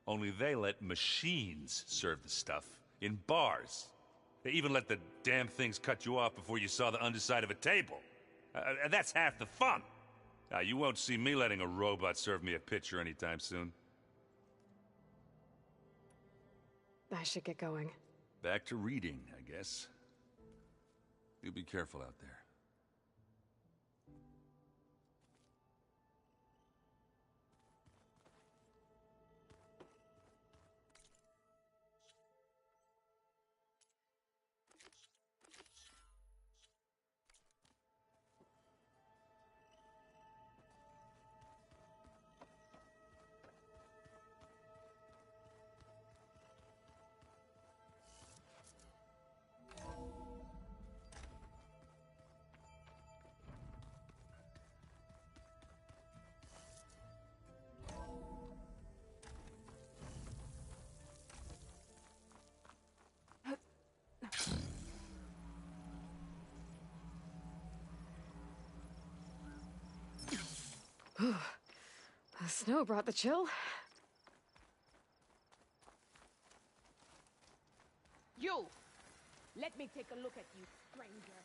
Only they let machines serve the stuff in bars. They even let the damn things cut you off before you saw the underside of a table. That's half the fun. You won't see me letting a robot serve me a pitcher anytime soon. I should get going. Back to reading, I guess. You be careful out there. snow brought the chill. You! Let me take a look at you, stranger.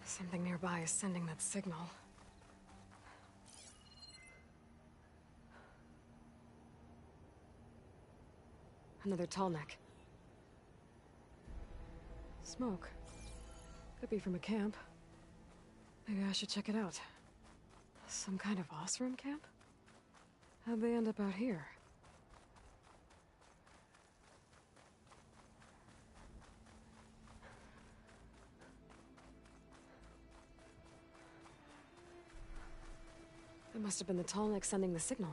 Something nearby is sending that signal. Another tall neck. Smoke. Could be from a camp. Maybe I should check it out. Some kind of Osram camp? How'd they end up out here? It must have been the Tallneck sending the signal.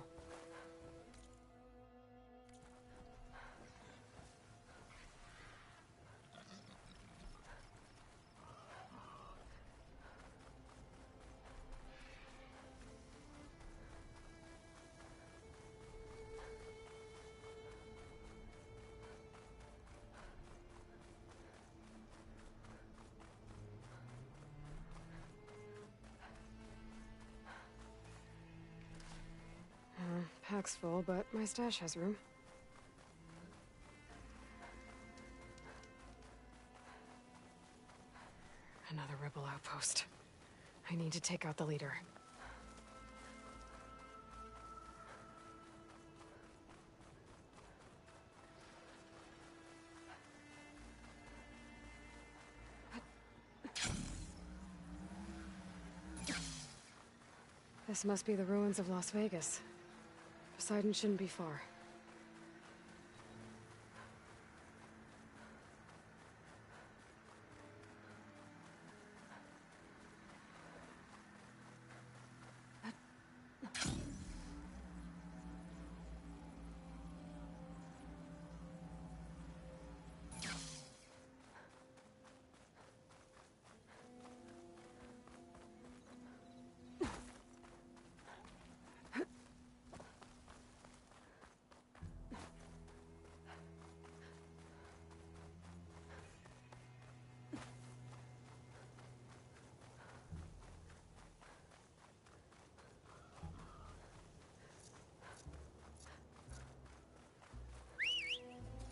Pack's full, but my stash has room. Another rebel outpost. I need to take out the leader. This must be the ruins of Las Vegas. Poseidon shouldn't be far.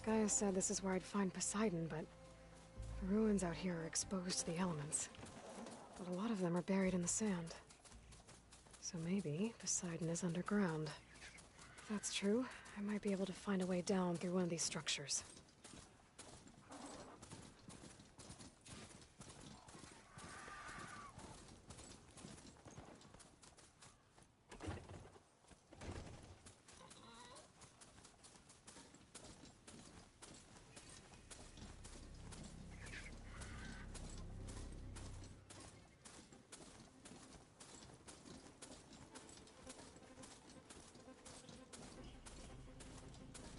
Gaia said this is where I'd find Poseidon, but the ruins out here are exposed to the elements. But a lot of them are buried in the sand. So maybe Poseidon is underground. If that's true, I might be able to find a way down through one of these structures.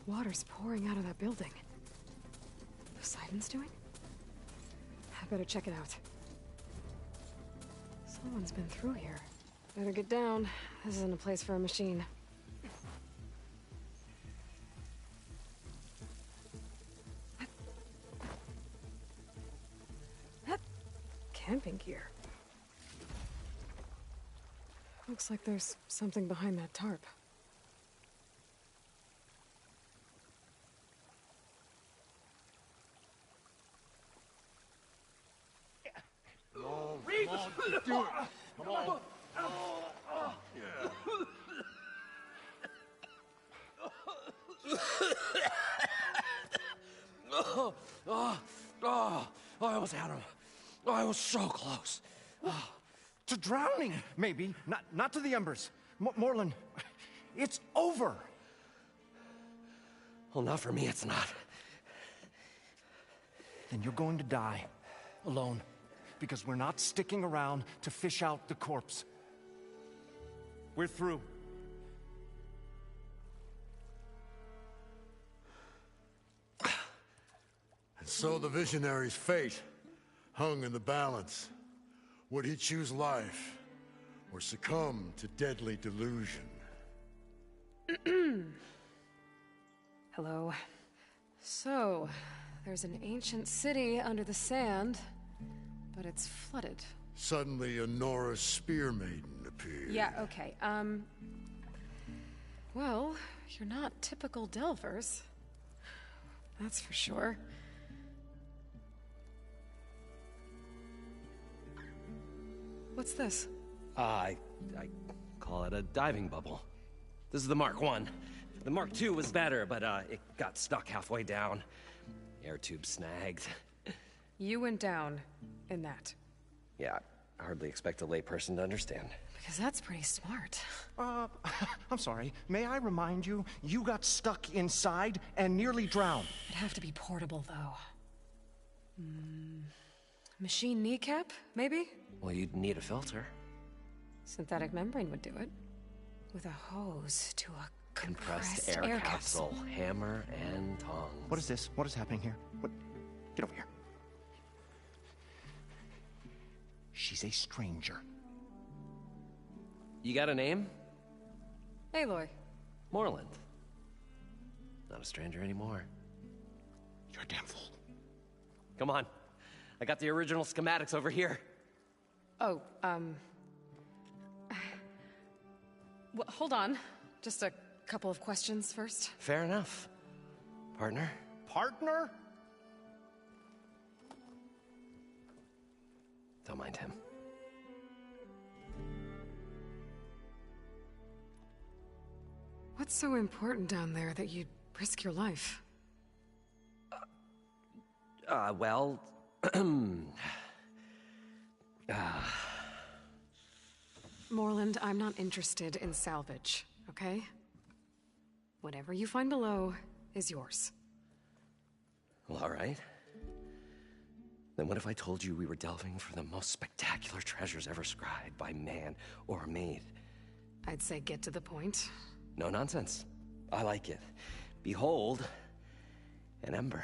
Water's pouring out of that building. Poseidon's doing? I better check it out. Someone's been through here. Better get down. This isn't a place for a machine. Camping gear. Looks like there's something behind that tarp. Do it. Come on. I almost had him. I was so close. To drowning, maybe. Not to the embers. Morlund, it's over. Well, not for me, it's not. Then you're going to die. Alone. Because we're not sticking around to fish out the corpse. We're through. And so the visionary's fate hung in the balance. Would he choose life, or succumb to deadly delusion? Hello. So, there's an ancient city under the sand, but it's flooded. Suddenly, a Nora spear maiden appeared. Yeah, okay, well, you're not typical Delvers. That's for sure. What's this? I call it a diving bubble. This is the Mark I. The Mark II was better, but it got stuck halfway down. Air tube snagged. You went down in that. Yeah, I hardly expect a layperson to understand. Because that's pretty smart. I'm sorry. May I remind you, you got stuck inside and nearly drowned. It'd have to be portable, though. Machine kneecap, maybe? Well, you'd need a filter. Synthetic membrane would do it. With a hose to a compressed air capsule. Hammer and tongs. What is this? What is happening here? What? Get over here. She's a stranger. You got a name? Aloy. Morlund. Not a stranger anymore. You're a damn fool. Come on. I got the original schematics over here. Oh, well, hold on. Just a couple of questions first. Fair enough. Partner? Partner? Don't mind him. What's so important down there that you'd risk your life? Well... Morlund, I'm not interested in salvage, okay? Whatever you find below is yours. Well, all right. Then what if I told you we were delving for the most spectacular treasures ever scribed by man or maid? I'd say get to the point. No nonsense. I like it. Behold, an ember.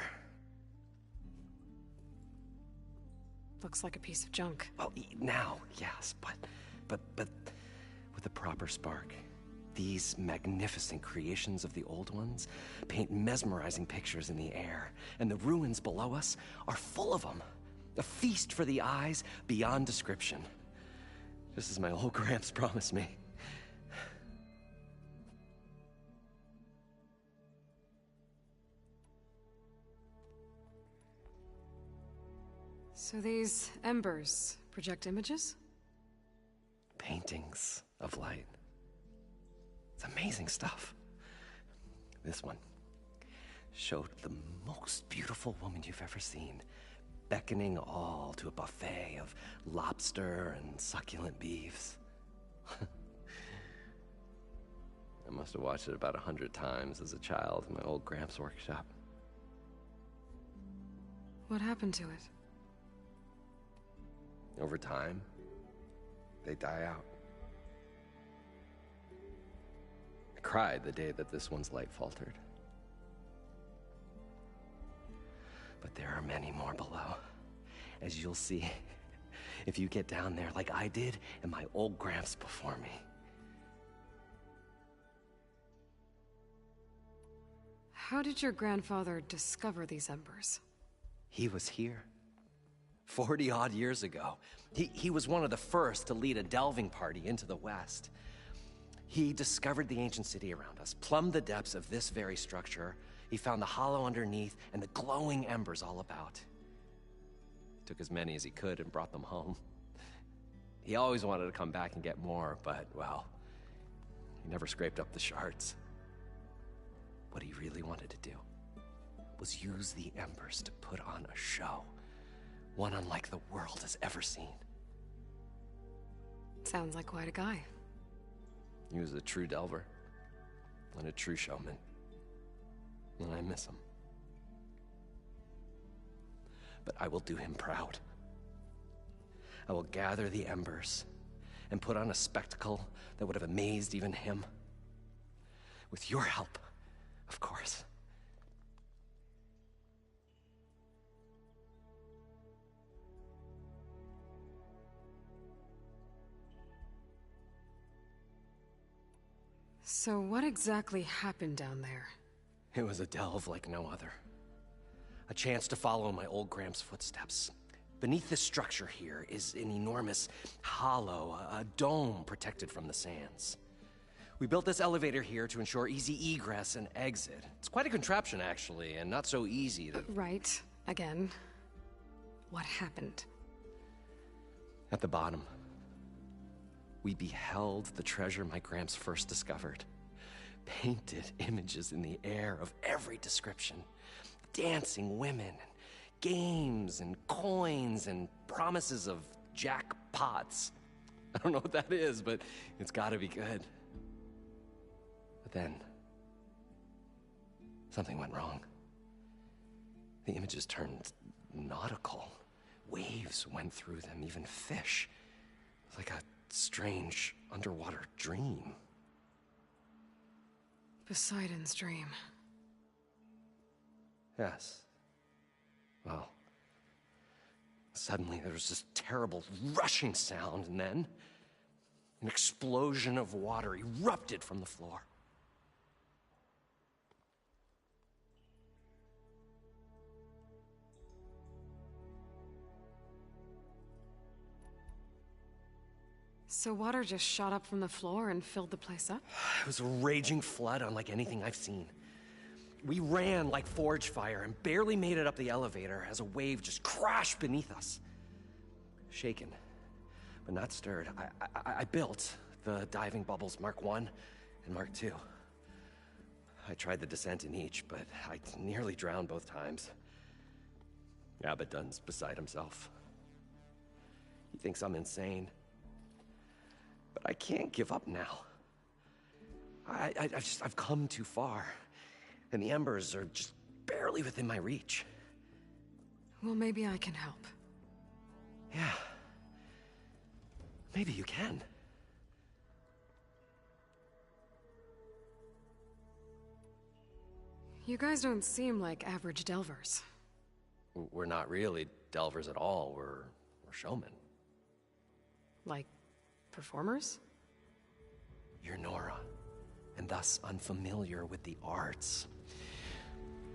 Looks like a piece of junk. Well, now, yes, but with a proper spark. These magnificent creations of the old ones paint mesmerizing pictures in the air, and the ruins below us are full of them. A feast for the eyes beyond description. Just as my old Gramps promised me. So these embers project images? Paintings of light. It's amazing stuff. This one showed the most beautiful woman you've ever seen, beckoning all to a buffet of lobster and succulent beefs. I must have watched it about 100 times as a child in my old Gramps' workshop. What happened to it? Over time, they die out. I cried the day that this one's light faltered. But there are many more below, as you'll see if you get down there like I did and my old Gramps before me. How did your grandfather discover these embers? He was here 40-odd years ago. He was one of the first to lead a delving party into the West. He discovered the ancient city around us, plumbed the depths of this very structure. He found the hollow underneath and the glowing embers all about. Took as many as he could and brought them home. He always wanted to come back and get more, but, well, he never scraped up the shards. What he really wanted to do was use the embers to put on a show, one unlike the world has ever seen. Sounds like quite a guy. He was a true delver and a true showman, and I miss him. But I will do him proud. I will gather the embers and put on a spectacle that would have amazed even him. With your help, of course. So what exactly happened down there? It was a delve like no other. A chance to follow my old Gramps' footsteps. Beneath this structure here is an enormous hollow, a dome protected from the sands. We built this elevator here to ensure easy egress and exit. It's quite a contraption, actually, and not so easy to... Right. Again. What happened? At the bottom, we beheld the treasure my Gramps first discovered. Painted images in the air of every description. Dancing women, games and coins and promises of jackpots. I don't know what that is, but it's gotta be good. But then, something went wrong. The images turned nautical. Waves went through them, even fish. It was like a strange underwater dream. Poseidon's dream. Yes. Well, suddenly there was this terrible rushing sound, and then an explosion of water erupted from the floor. So water just shot up from the floor and filled the place up? It was a raging flood unlike anything I've seen. We ran like forge fire and barely made it up the elevator as a wave just crashed beneath us. Shaken, but not stirred, I built the diving bubbles Mark I and Mark II. I tried the descent in each, but I nearly drowned both times. Abaddon's beside himself. He thinks I'm insane. But I can't give up now. I've come too far. And the embers are just barely within my reach. Well, maybe I can help. Yeah. Maybe you can. You guys don't seem like average delvers. We're not really delvers at all. We're showmen. Like performers? You're Nora, and thus unfamiliar with the arts.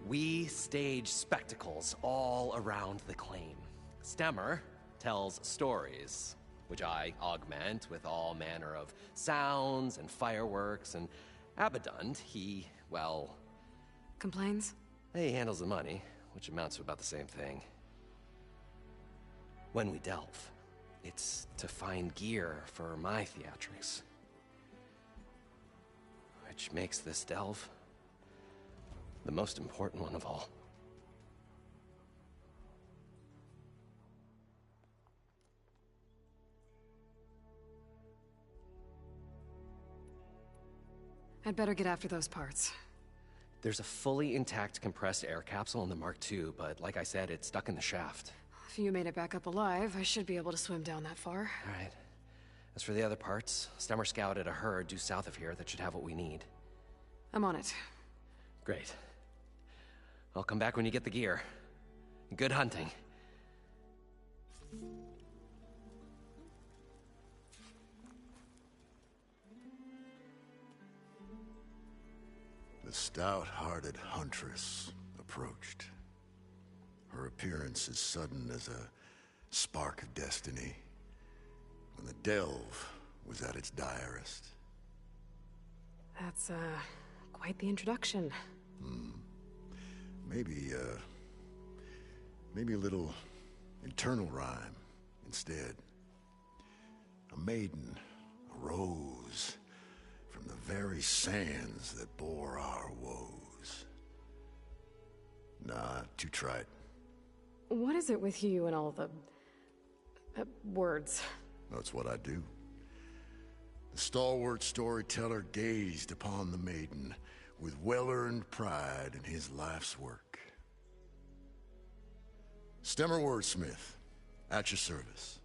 We stage spectacles all around the claim. Stemmer tells stories, which I augment with all manner of sounds and fireworks, and Abaddon, he, well... Complains? He handles the money, which amounts to about the same thing. When we delve, it's to find gear for my theatrics. Which makes this delve the most important one of all. I'd better get after those parts. There's a fully intact compressed air capsule in the Mark II, but like I said, it's stuck in the shaft. If you made it back up alive, I should be able to swim down that far. All right. As for the other parts, Stemmer scouted a herd due south of here that should have what we need. I'm on it. Great. I'll come back when you get the gear. Good hunting. The stout-hearted huntress approached. Her appearance as sudden as a spark of destiny, when the delve was at its direst. That's, quite the introduction. Maybe a little internal rhyme instead. A maiden, a rose, from the very sands that bore our woes. Nah, too trite. What is it with you and all the... words? That's what I do. The stalwart storyteller gazed upon the maiden with well-earned pride in his life's work. Stemmer Wordsmith, at your service.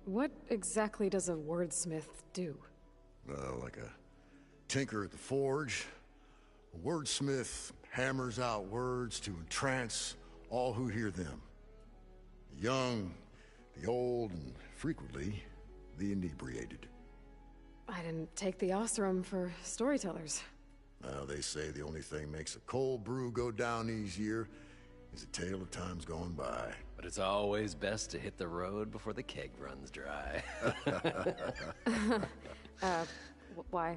What exactly does a wordsmith do? Like a tinker at the forge, a wordsmith hammers out words to entrance all who hear them. The young, the old, and frequently, the inebriated. I didn't take the Osram for storytellers. Well, they say the only thing makes a cold brew go down easier is a tale of times gone by. But it's always best to hit the road before the keg runs dry.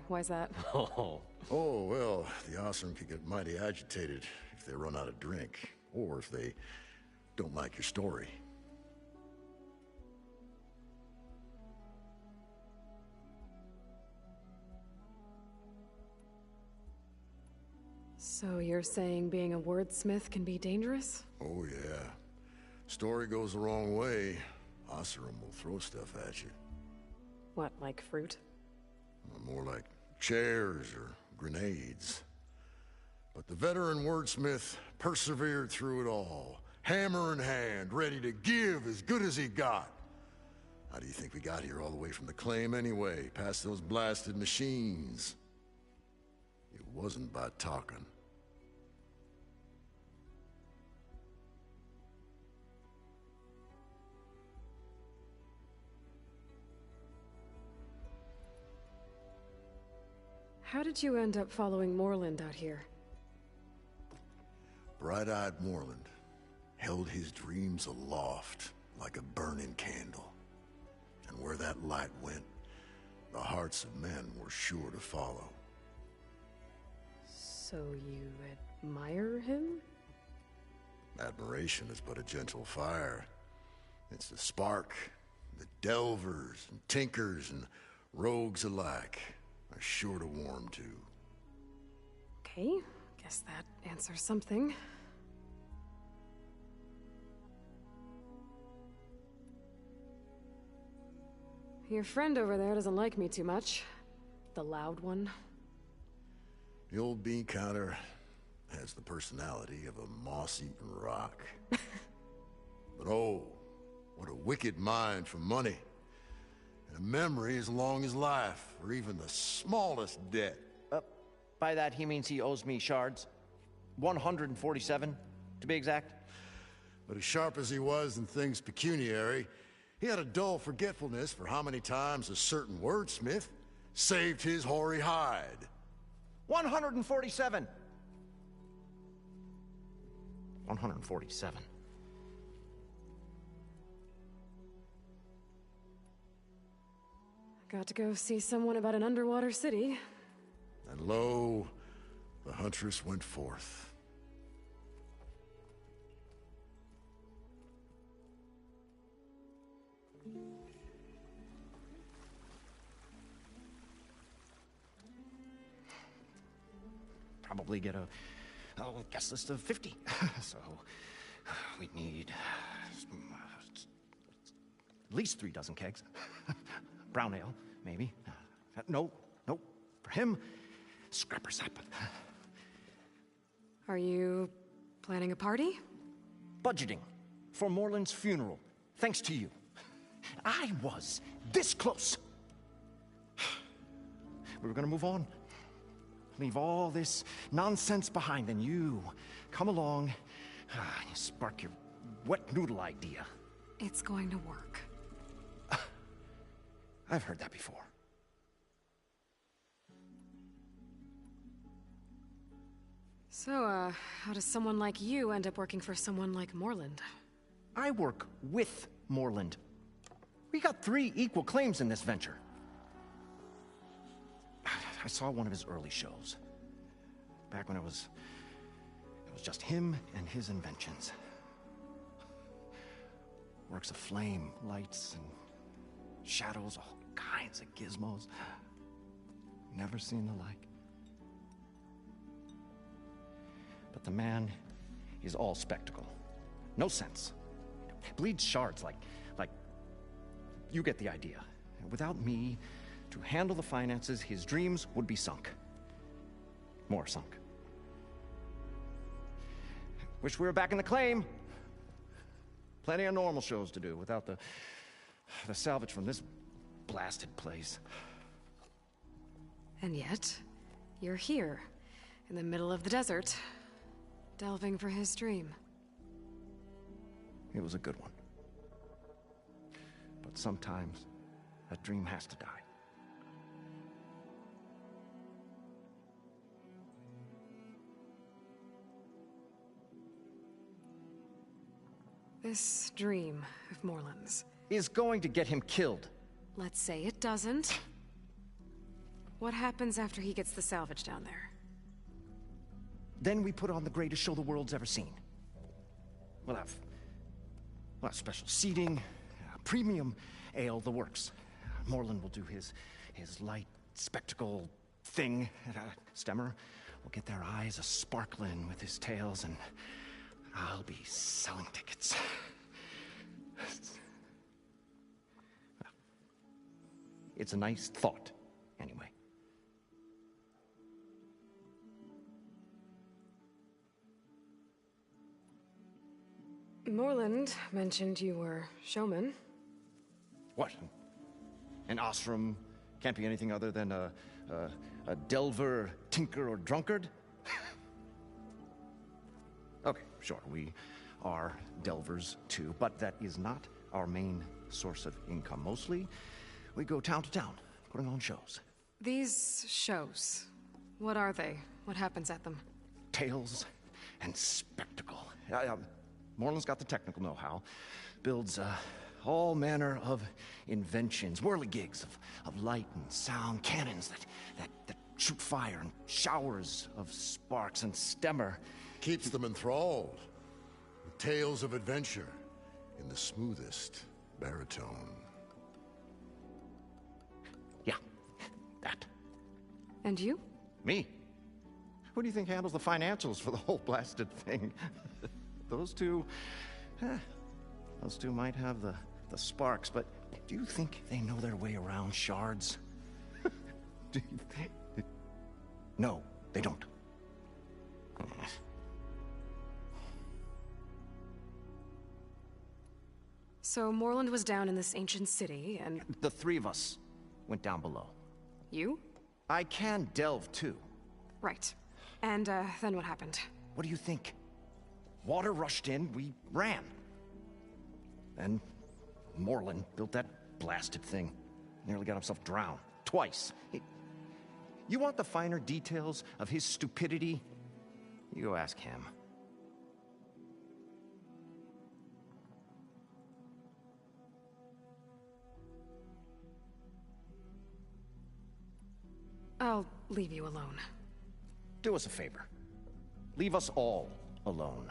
Why's that? Oh, well, the Osram can get mighty agitated if they run out of drink, or if they don't like your story. So you're saying being a wordsmith can be dangerous? Oh, yeah. Story goes the wrong way, Osram will throw stuff at you. What, like fruit? More like chairs or grenades. But the veteran wordsmith persevered through it all, hammer in hand, ready to give as good as he got. How do you think we got here all the way from the claim anyway, past those blasted machines? It wasn't by talking. How did you end up following Morland out here? Bright-eyed Morland held his dreams aloft like a burning candle. And where that light went, the hearts of men were sure to follow. So you admire him? Admiration is but a gentle fire. It's the spark the delvers and tinkers and rogues alike are sure to warm to. Okay, guess that answers something. Your friend over there doesn't like me too much. The loud one. The old bean counter has the personality of a moss-eaten rock. But oh, what a wicked mind for money. And a memory as long as life, or even the smallest debt. By that he means he owes me shards. 147, to be exact. But as sharp as he was in things pecuniary, he had a dull forgetfulness for how many times a certain wordsmith saved his hoary hide. 147. 147. Got to go see someone about an underwater city. And lo, the huntress went forth. probably get a guest list of 50. So we'd need at least 3 dozen kegs. Brown ale, maybe. No, for him, scrapper sap. Are you planning a party? Budgeting for Morland's funeral, thanks to you. I was this close. We were gonna move on. Leave all this nonsense behind, then you come along, you spark your wet noodle idea. It's going to work. I've heard that before. So, how does someone like you end up working for someone like Morland? I work with Morland. We got 3 equal claims in this venture. I saw one of his early shows. Back when it was just him and his inventions. Works of flame, lights, and shadows, all kinds of gizmos. Never seen the like. But the man is all spectacle. No sense. Bleeds shards like you get the idea. Without me to handle the finances, his dreams would be sunk. More sunk. Wish we were back in the claim. Plenty of normal shows to do without the salvage from this blasted place. And yet, you're here, in the middle of the desert, delving for his dream. It was a good one. But sometimes, that dream has to die. This dream of Morland's is going to get him killed. Let's say it doesn't. What happens after he gets the salvage down there? Then we put on the greatest show the world's ever seen. We'll have special seating, premium ale, the works. Morland will do his light spectacle thing. Stemmer will get their eyes a-sparkling with his tales, and I'll be selling tickets. It's a nice thought, anyway. Morland mentioned you were showman. What? An Osram can't be anything other than a delver, tinker, or drunkard? Okay, sure, we are delvers too, but that is not our main source of income. Mostly, we go town to town, putting on shows. These shows, what are they? What happens at them? Tales and spectacle. Morland's got the technical know-how. Builds all manner of inventions, whirligigs of light and sound, cannons that shoot fire, and showers of sparks, and Stemmer keeps them enthralled with tales of adventure in the smoothest baritone. Yeah, that. And you? Me? Who do you think handles the financials for the whole blasted thing? Those two might have the sparks, but do you think they know their way around shards? No, they don't. So Morland was down in this ancient city, and... The 3 of us went down below. You? I can delve, too. Right. And, then what happened? What do you think? Water rushed in, we ran. Then Morland built that blasted thing. Nearly got himself drowned. Twice. You want the finer details of his stupidity? You go ask him. I'll leave you alone. Do us a favor. Leave us all alone.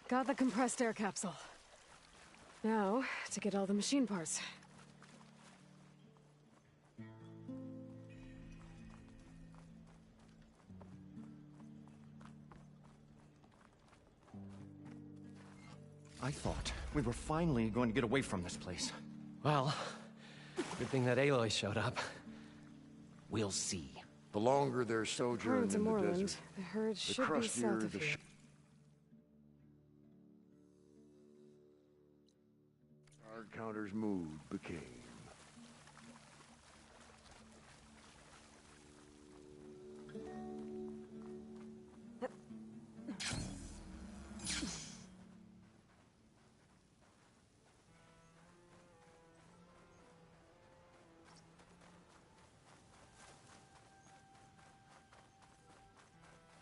Got the compressed air capsule. Now, to get all the machine parts. I thought we were finally going to get away from this place. Well, good thing that Aloy showed up. We'll see. The longer their sojourn in the Morland, desert, the herd the should be crustier south of the here. Our counter's mood became.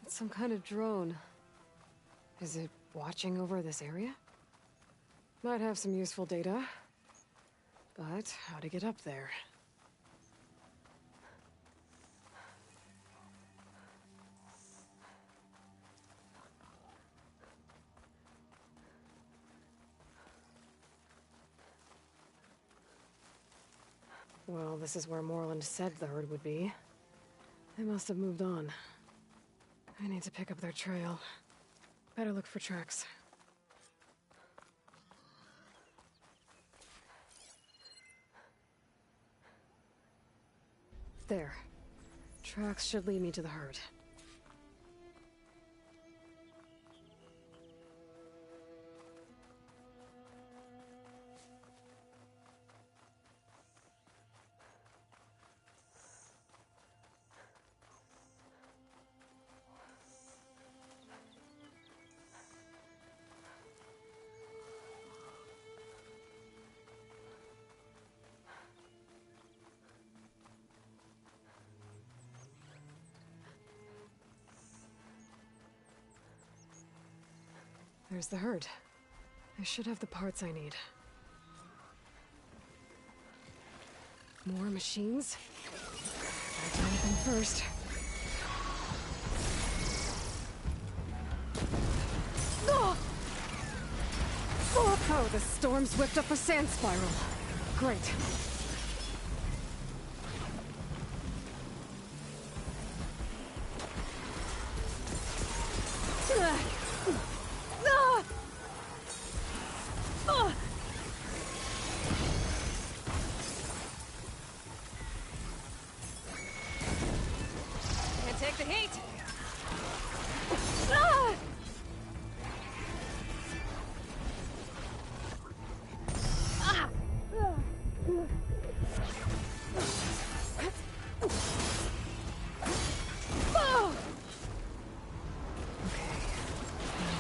It's some kind of drone. Is it watching over this area? Might have some useful data. But how to get up there? Well, this is where Morland said the herd would be. They must have moved on. I need to pick up their trail. Better look for tracks. There. Tracks should lead me to the herd. There's the herd. I should have the parts I need. More machines? Gotta find them first. Oh! Oh, the storm's whipped up a sand spiral. Great. Can't take the heat!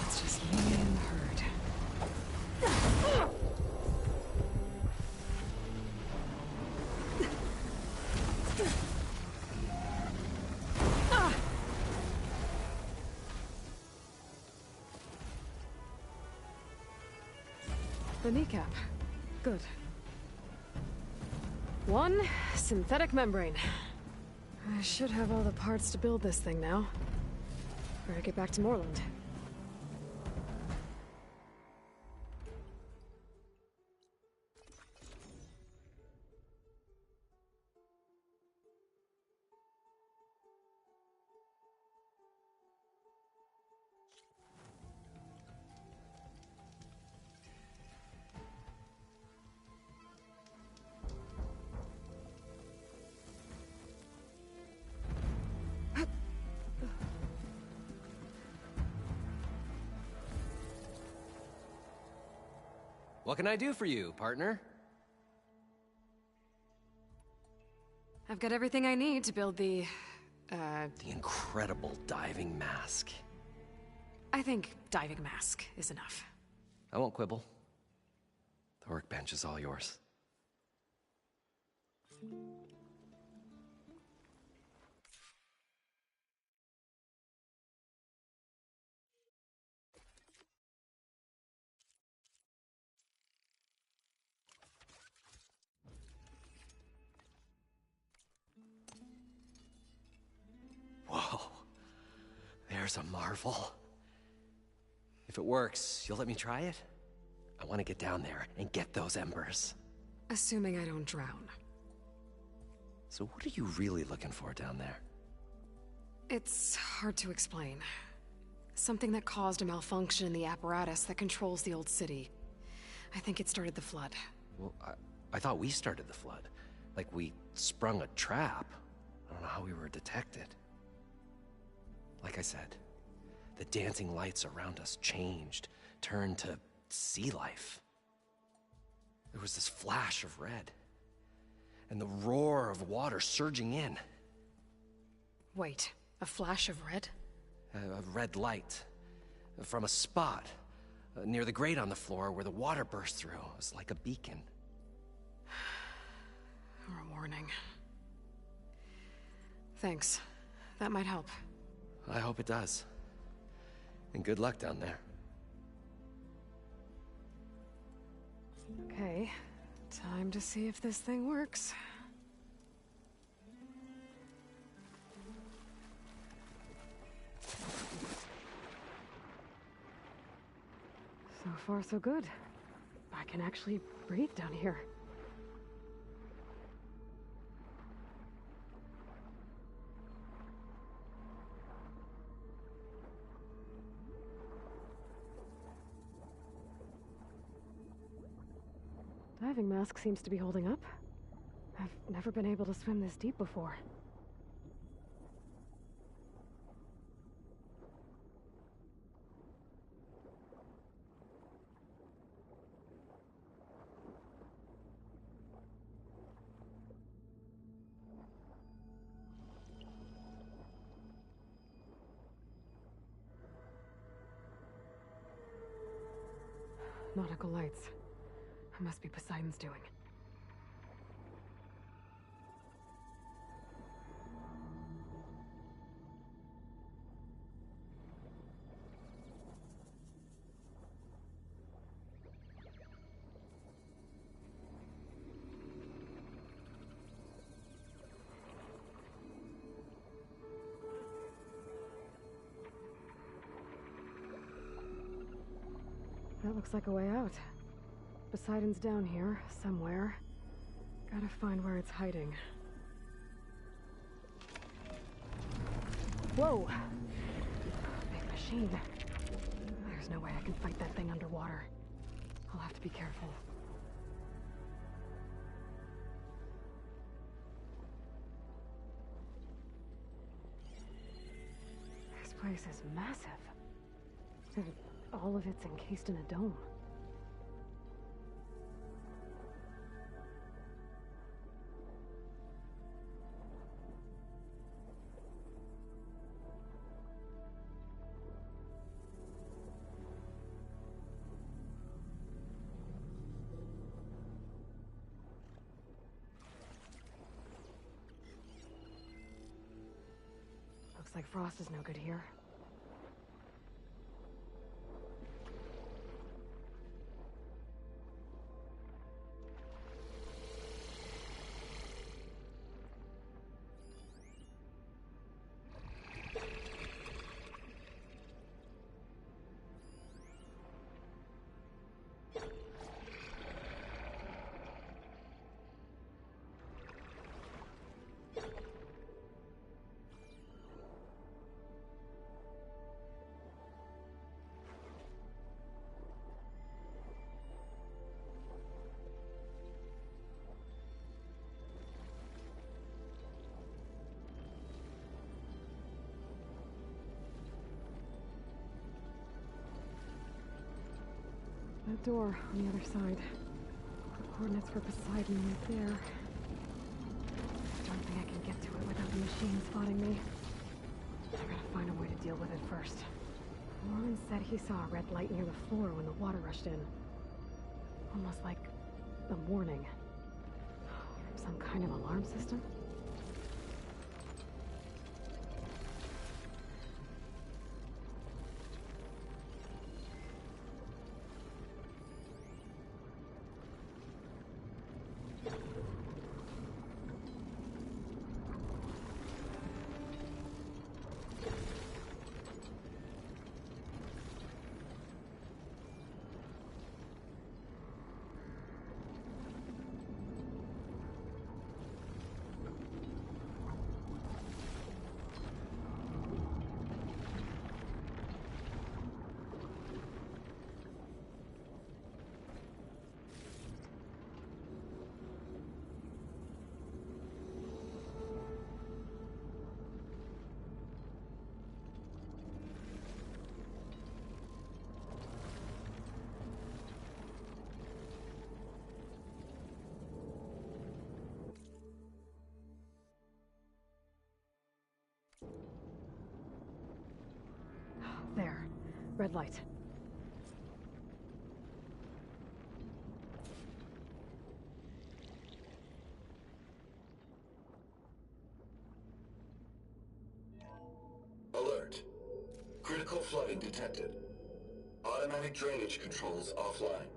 It's just me and the herd. The kneecap. Good. One synthetic membrane. I should have all the parts to build this thing now. Better get back to Morland. What can I do for you, partner? I've got everything I need to build the incredible diving mask. I think diving mask is enough. I won't quibble. The workbench is all yours. Whoa. There's a marvel. If it works, you'll let me try it? I want to get down there and get those embers. Assuming I don't drown. So what are you really looking for down there? It's hard to explain. Something that caused a malfunction in the apparatus that controls the old city. I think it started the flood. Well, I thought we started the flood. Like we sprung a trap. I don't know how we were detected. Like I said, the dancing lights around us changed, turned to sea life. There was this flash of red, and the roar of water surging in. Wait, a flash of red? A red light from a spot near the grate on the floor where the water burst through. It was like a beacon. Or a warning. Thanks. That might help. I hope it does. And good luck down there. Okay, time to see if this thing works. So far, so good. I can actually breathe down here. Diving mask seems to be holding up. I've never been able to swim this deep before. Nautical lights. It must be Poseidon's doing. That looks like a way out. Poseidon's down here, somewhere. Gotta find where it's hiding. Whoa! Big machine. There's no way I can fight that thing underwater. I'll have to be careful. This place is massive. And all of it's encased in a dome. Looks like Frost is no good here. That door on the other side. The coordinates for Poseidon right there. I don't think I can get to it without the machine spotting me. I gotta find a way to deal with it first. Warren said he saw a red light near the floor when the water rushed in. Almost like a warning. Some kind of alarm system? Red light. Alert. Critical flooding detected. Automatic drainage controls offline.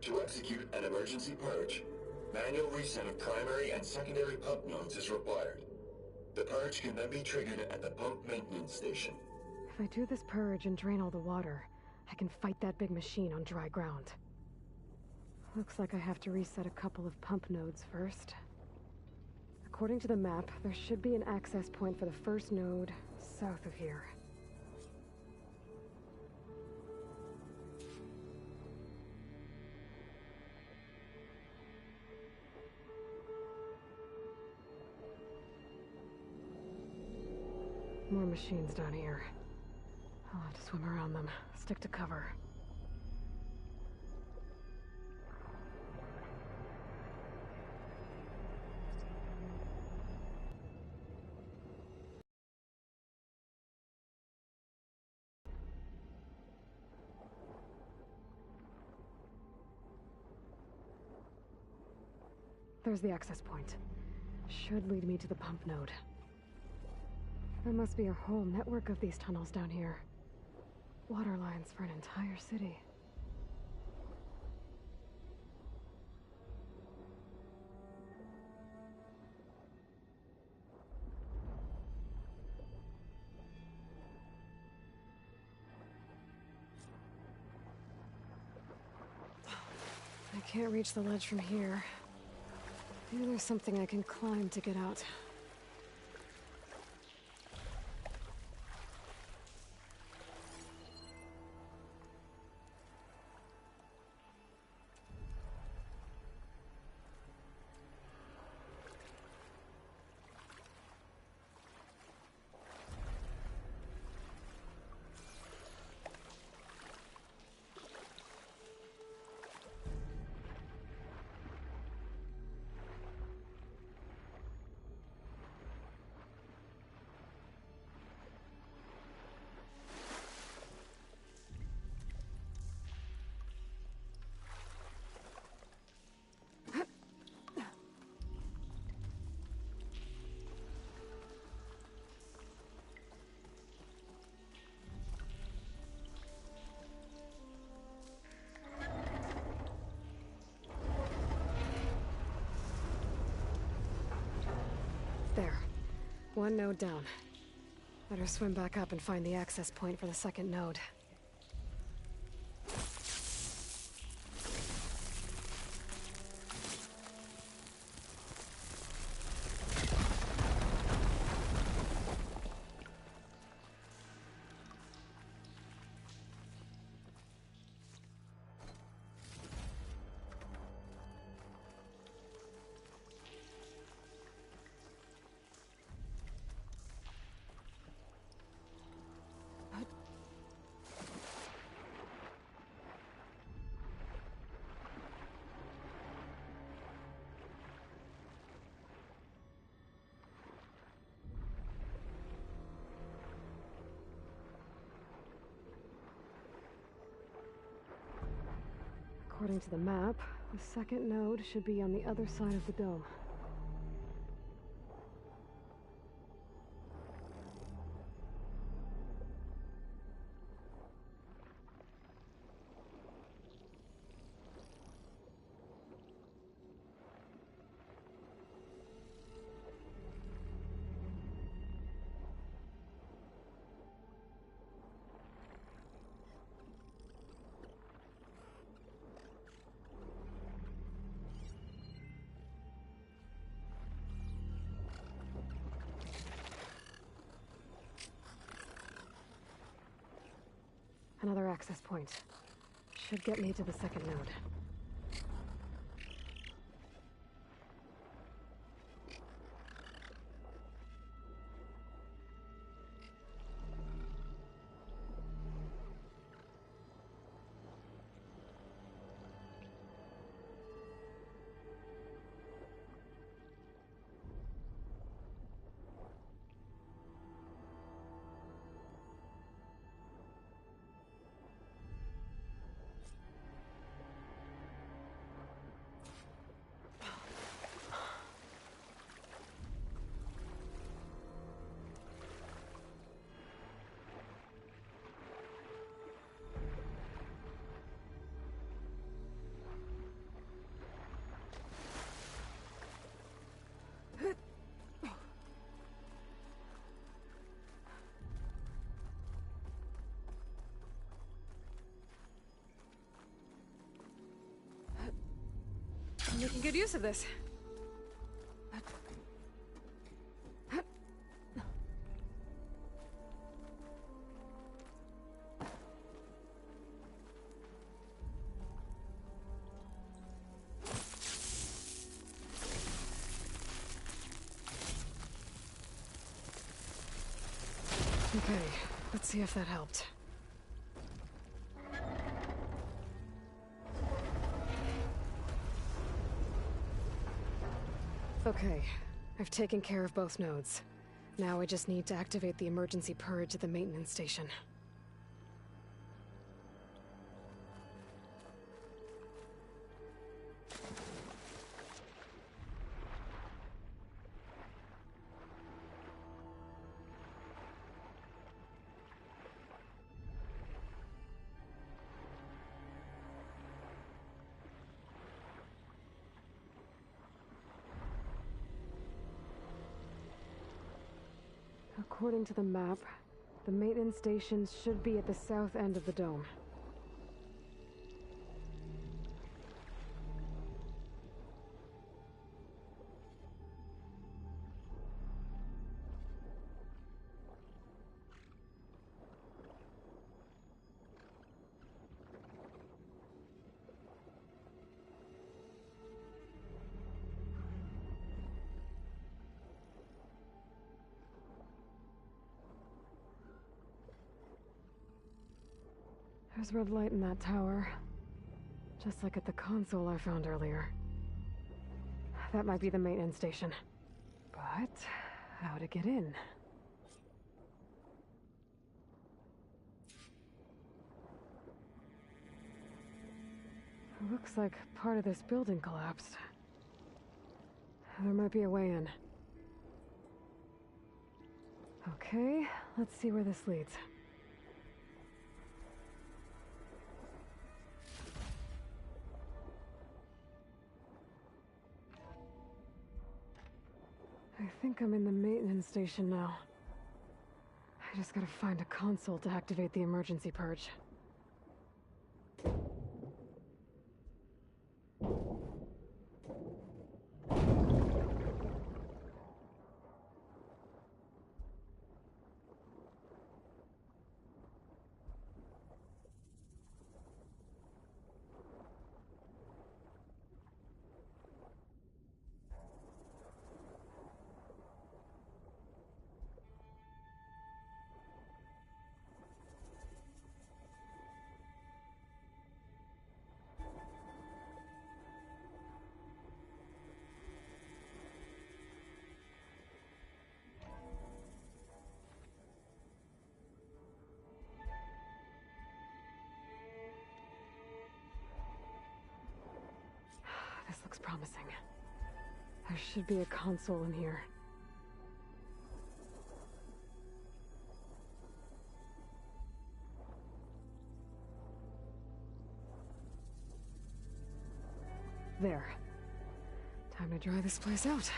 To execute an emergency purge, manual reset of primary and secondary pump nodes is required. The purge can then be triggered at the pump maintenance station. If I do this purge and drain all the water, I can fight that big machine on dry ground. Looks like I have to reset a couple of pump nodes first. According to the map, there should be an access point for the first node south of here. More machines down here. I'll have to swim around them. Stick to cover. There's the access point. Should lead me to the pump node. There must be a whole network of these tunnels down here. Water lines for an entire city. I can't reach the ledge from here. Maybe there's something I can climb to get out. There. One node down. Better swim back up and find the access point for the second node. According to the map, the second node should be on the other side of the dome. Another access point. Should get me to the second node. making good use of this. Okay, let's see if that helped. Okay, I've taken care of both nodes. Now I just need to activate the emergency purge at the maintenance station. According to the map, the maintenance stations should be at the south end of the dome. There's red light in that tower. Just like at the console I found earlier. That might be the maintenance station. But how to get in? Looks like part of this building collapsed. There might be a way in. Okay, let's see where this leads. I think I'm in the maintenance station now. I just gotta find a console to activate the emergency purge. This looks promising. There should be a console in here. There. Time to dry this place out.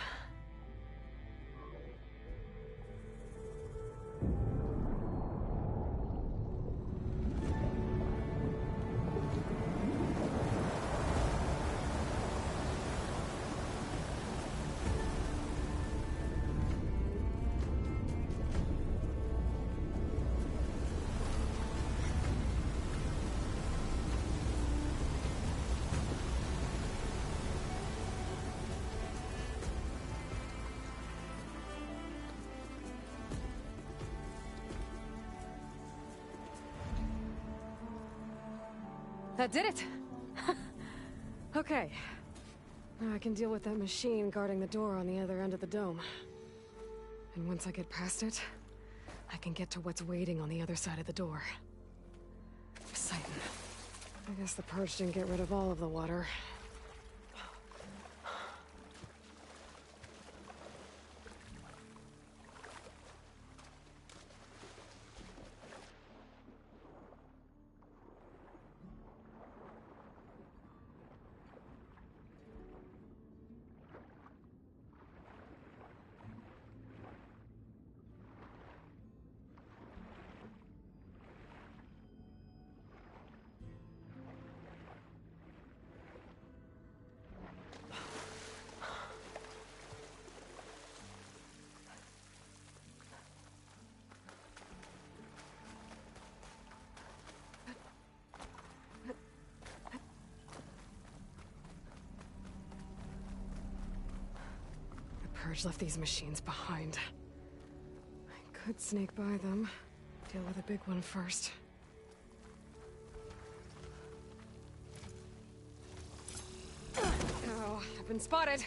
That did it! Okay. Now I can deal with that machine guarding the door on the other end of the dome. And once I get past it, I can get to what's waiting on the other side of the door. Poseidon. I guess the purge didn't get rid of all of the water. Purge left these machines behind. I could sneak by them. Deal with the big one first. Oh, I've been spotted.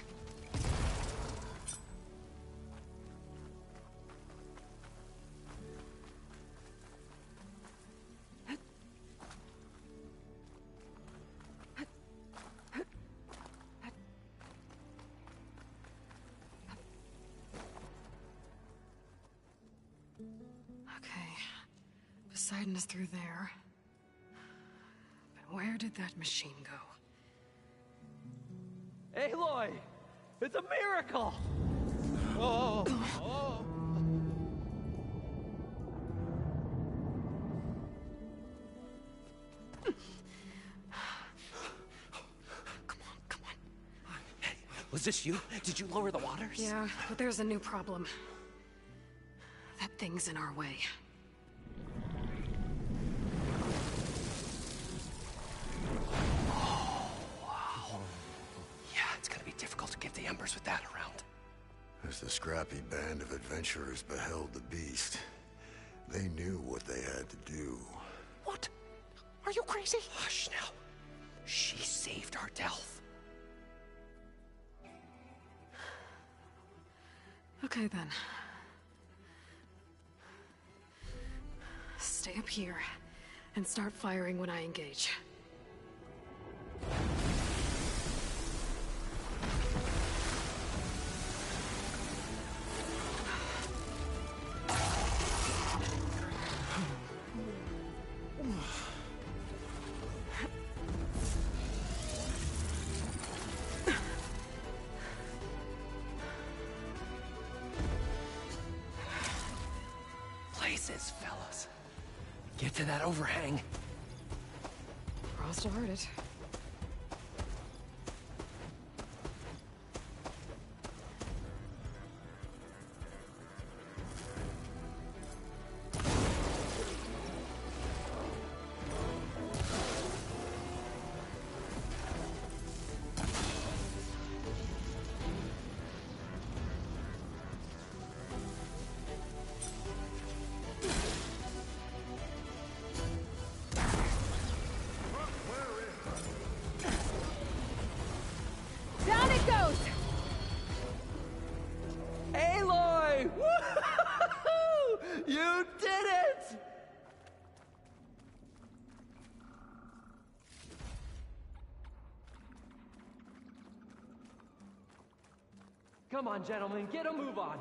Poseidon is through there. But where did that machine go? Aloy! It's a miracle! Oh! Oh! Come on. Hey, was this you? Did you lower the waters? Yeah, but there's a new problem. That thing's in our way. The embers with that around. As the scrappy band of adventurers beheld the beast, they knew what they had to do. What? Are you crazy? Hush now. She saved our Delph. Okay then. Stay up here and start firing when I engage. Fellas. Get to that overhang. Frost will hurt it. You did it! Come on, gentlemen, get a move on.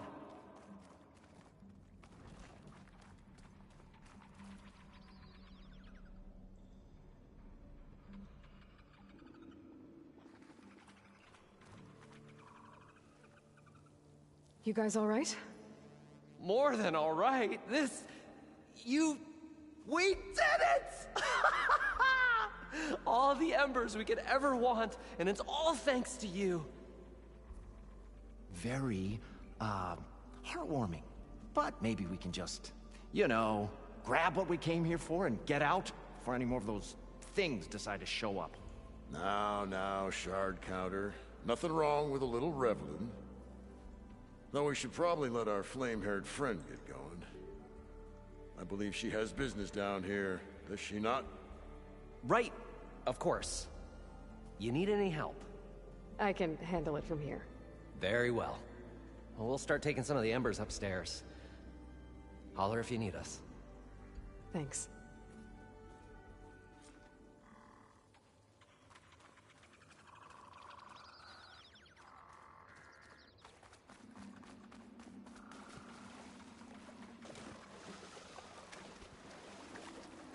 You guys all right? More than all right. We did it! All the embers we could ever want, and it's all thanks to you. Very, heartwarming. But maybe we can just, you know, grab what we came here for and get out before any more of those things decide to show up. Now, Shard Counter. Nothing wrong with a little reveling. Though we should probably let our flame-haired friend get going. I believe she has business down here, does she not? Right, of course. You need any help? I can handle it from here. Very well. Well, we'll start taking some of the embers upstairs. Holler if you need us. Thanks.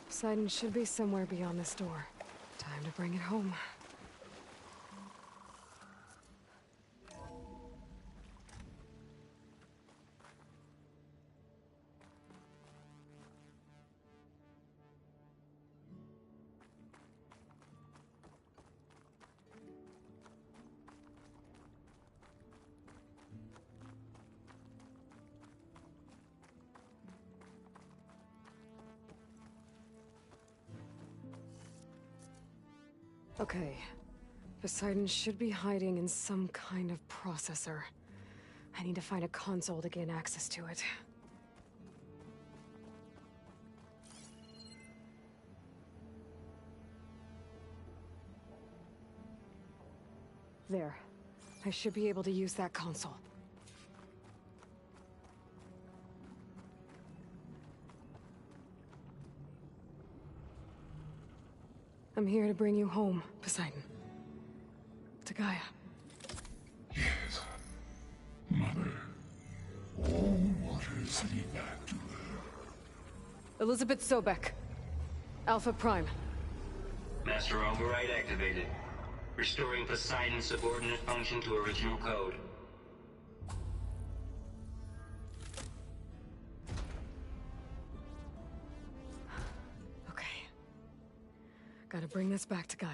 Poseidon should be somewhere beyond this door. Time to bring it home. Okay. Poseidon should be hiding in some kind of processor. I need to find a console to gain access to it. There. I should be able to use that console. I'm here to bring you home, Poseidon. To Gaia. Yes. Mother. All waters lead back to her. Elizabeth Sobek. Alpha Prime. Master override activated. Restoring Poseidon's subordinate function to original code. Okay. Gotta bring this back to Gaia.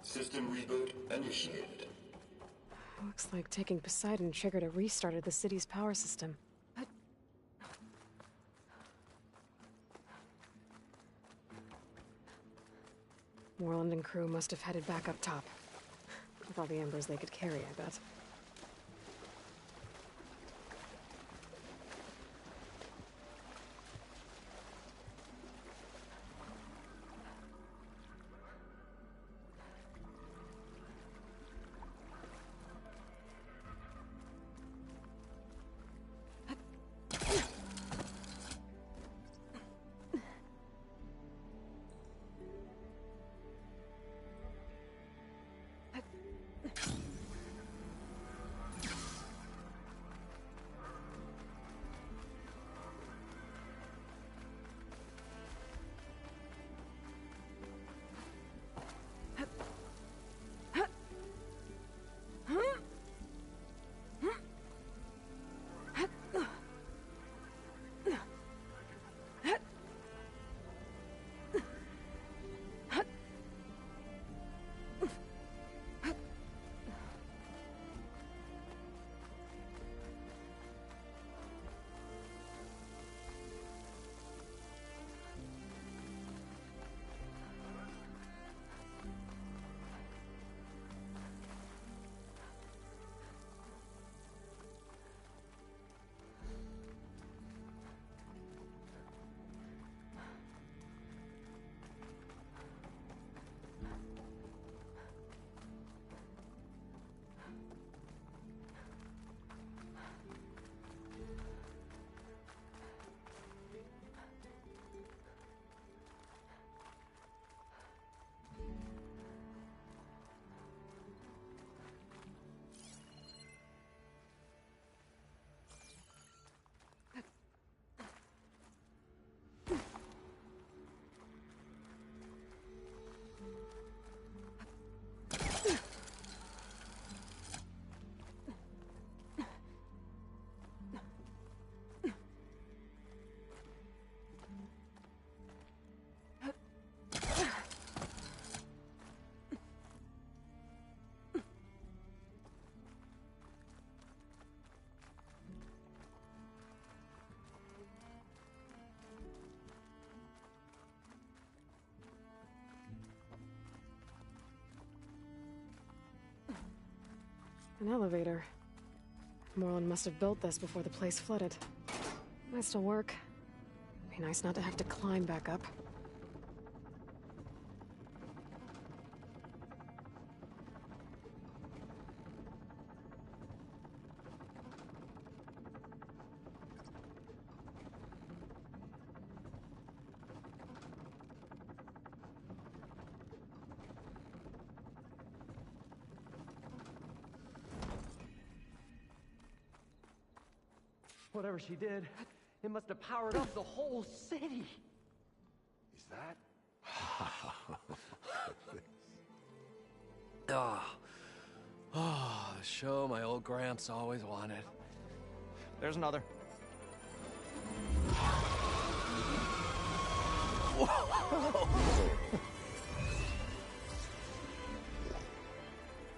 System reboot initiated. Looks like taking Poseidon triggered a restart of the city's power system. But... Moreland and crew must have headed back up top. With all the embers they could carry, I bet. An elevator. Moreland must have built this before the place flooded. Might still work. Be nice not to have to climb back up. Whatever she did, it must have powered up the whole city. Is that? The show my old Gramps always wanted. There's another.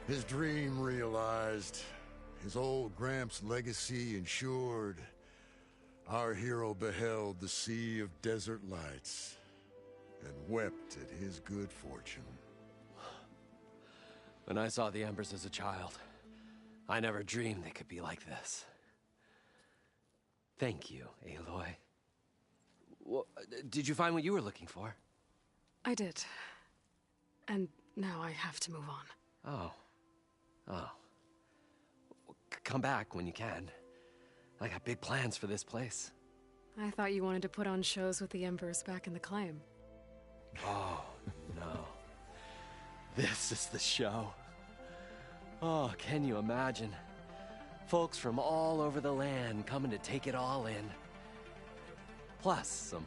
His dream realized. his old Gramps' legacy ensured, our hero beheld the sea of desert lights and wept at his good fortune. When I saw the Embers as a child, I never dreamed they could be like this. Thank you, Aloy. Well, did you find what you were looking for? I did. And now I have to move on. Oh. Oh. Come back when you can. I got big plans for this place. I thought you wanted to put on shows with the Embers back in the Claim. Oh, no. This is the show. Oh, can you imagine? Folks from all over the land coming to take it all in. Plus some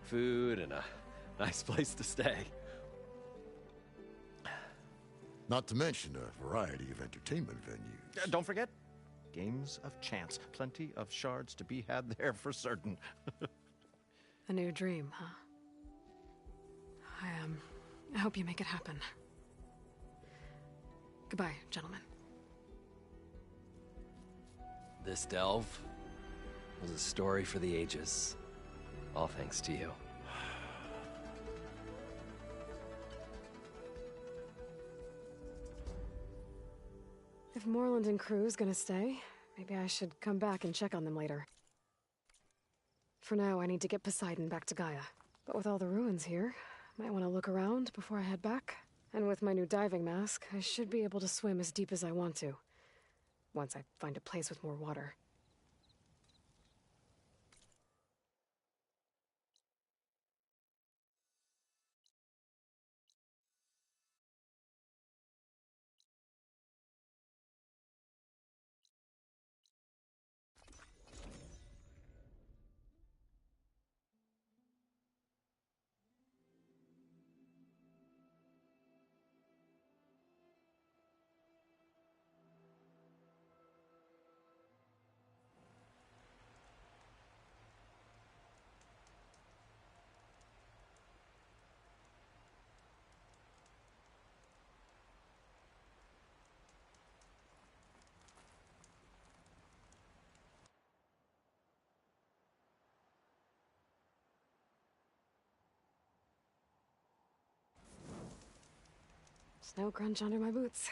food and a nice place to stay. Not to mention a variety of entertainment venues. Don't forget, games of chance. Plenty of shards to be had there for certain. A new dream, huh? I hope you make it happen. Goodbye, gentlemen. This delve was a story for the ages. All thanks to you. If Morland and crew's gonna stay, maybe I should come back and check on them later. For now, I need to get Poseidon back to Gaia. But with all the ruins here, might want to look around before I head back. And with my new diving mask, I should be able to swim as deep as I want to. Once I find a place with more water. Snow crunch under my boots.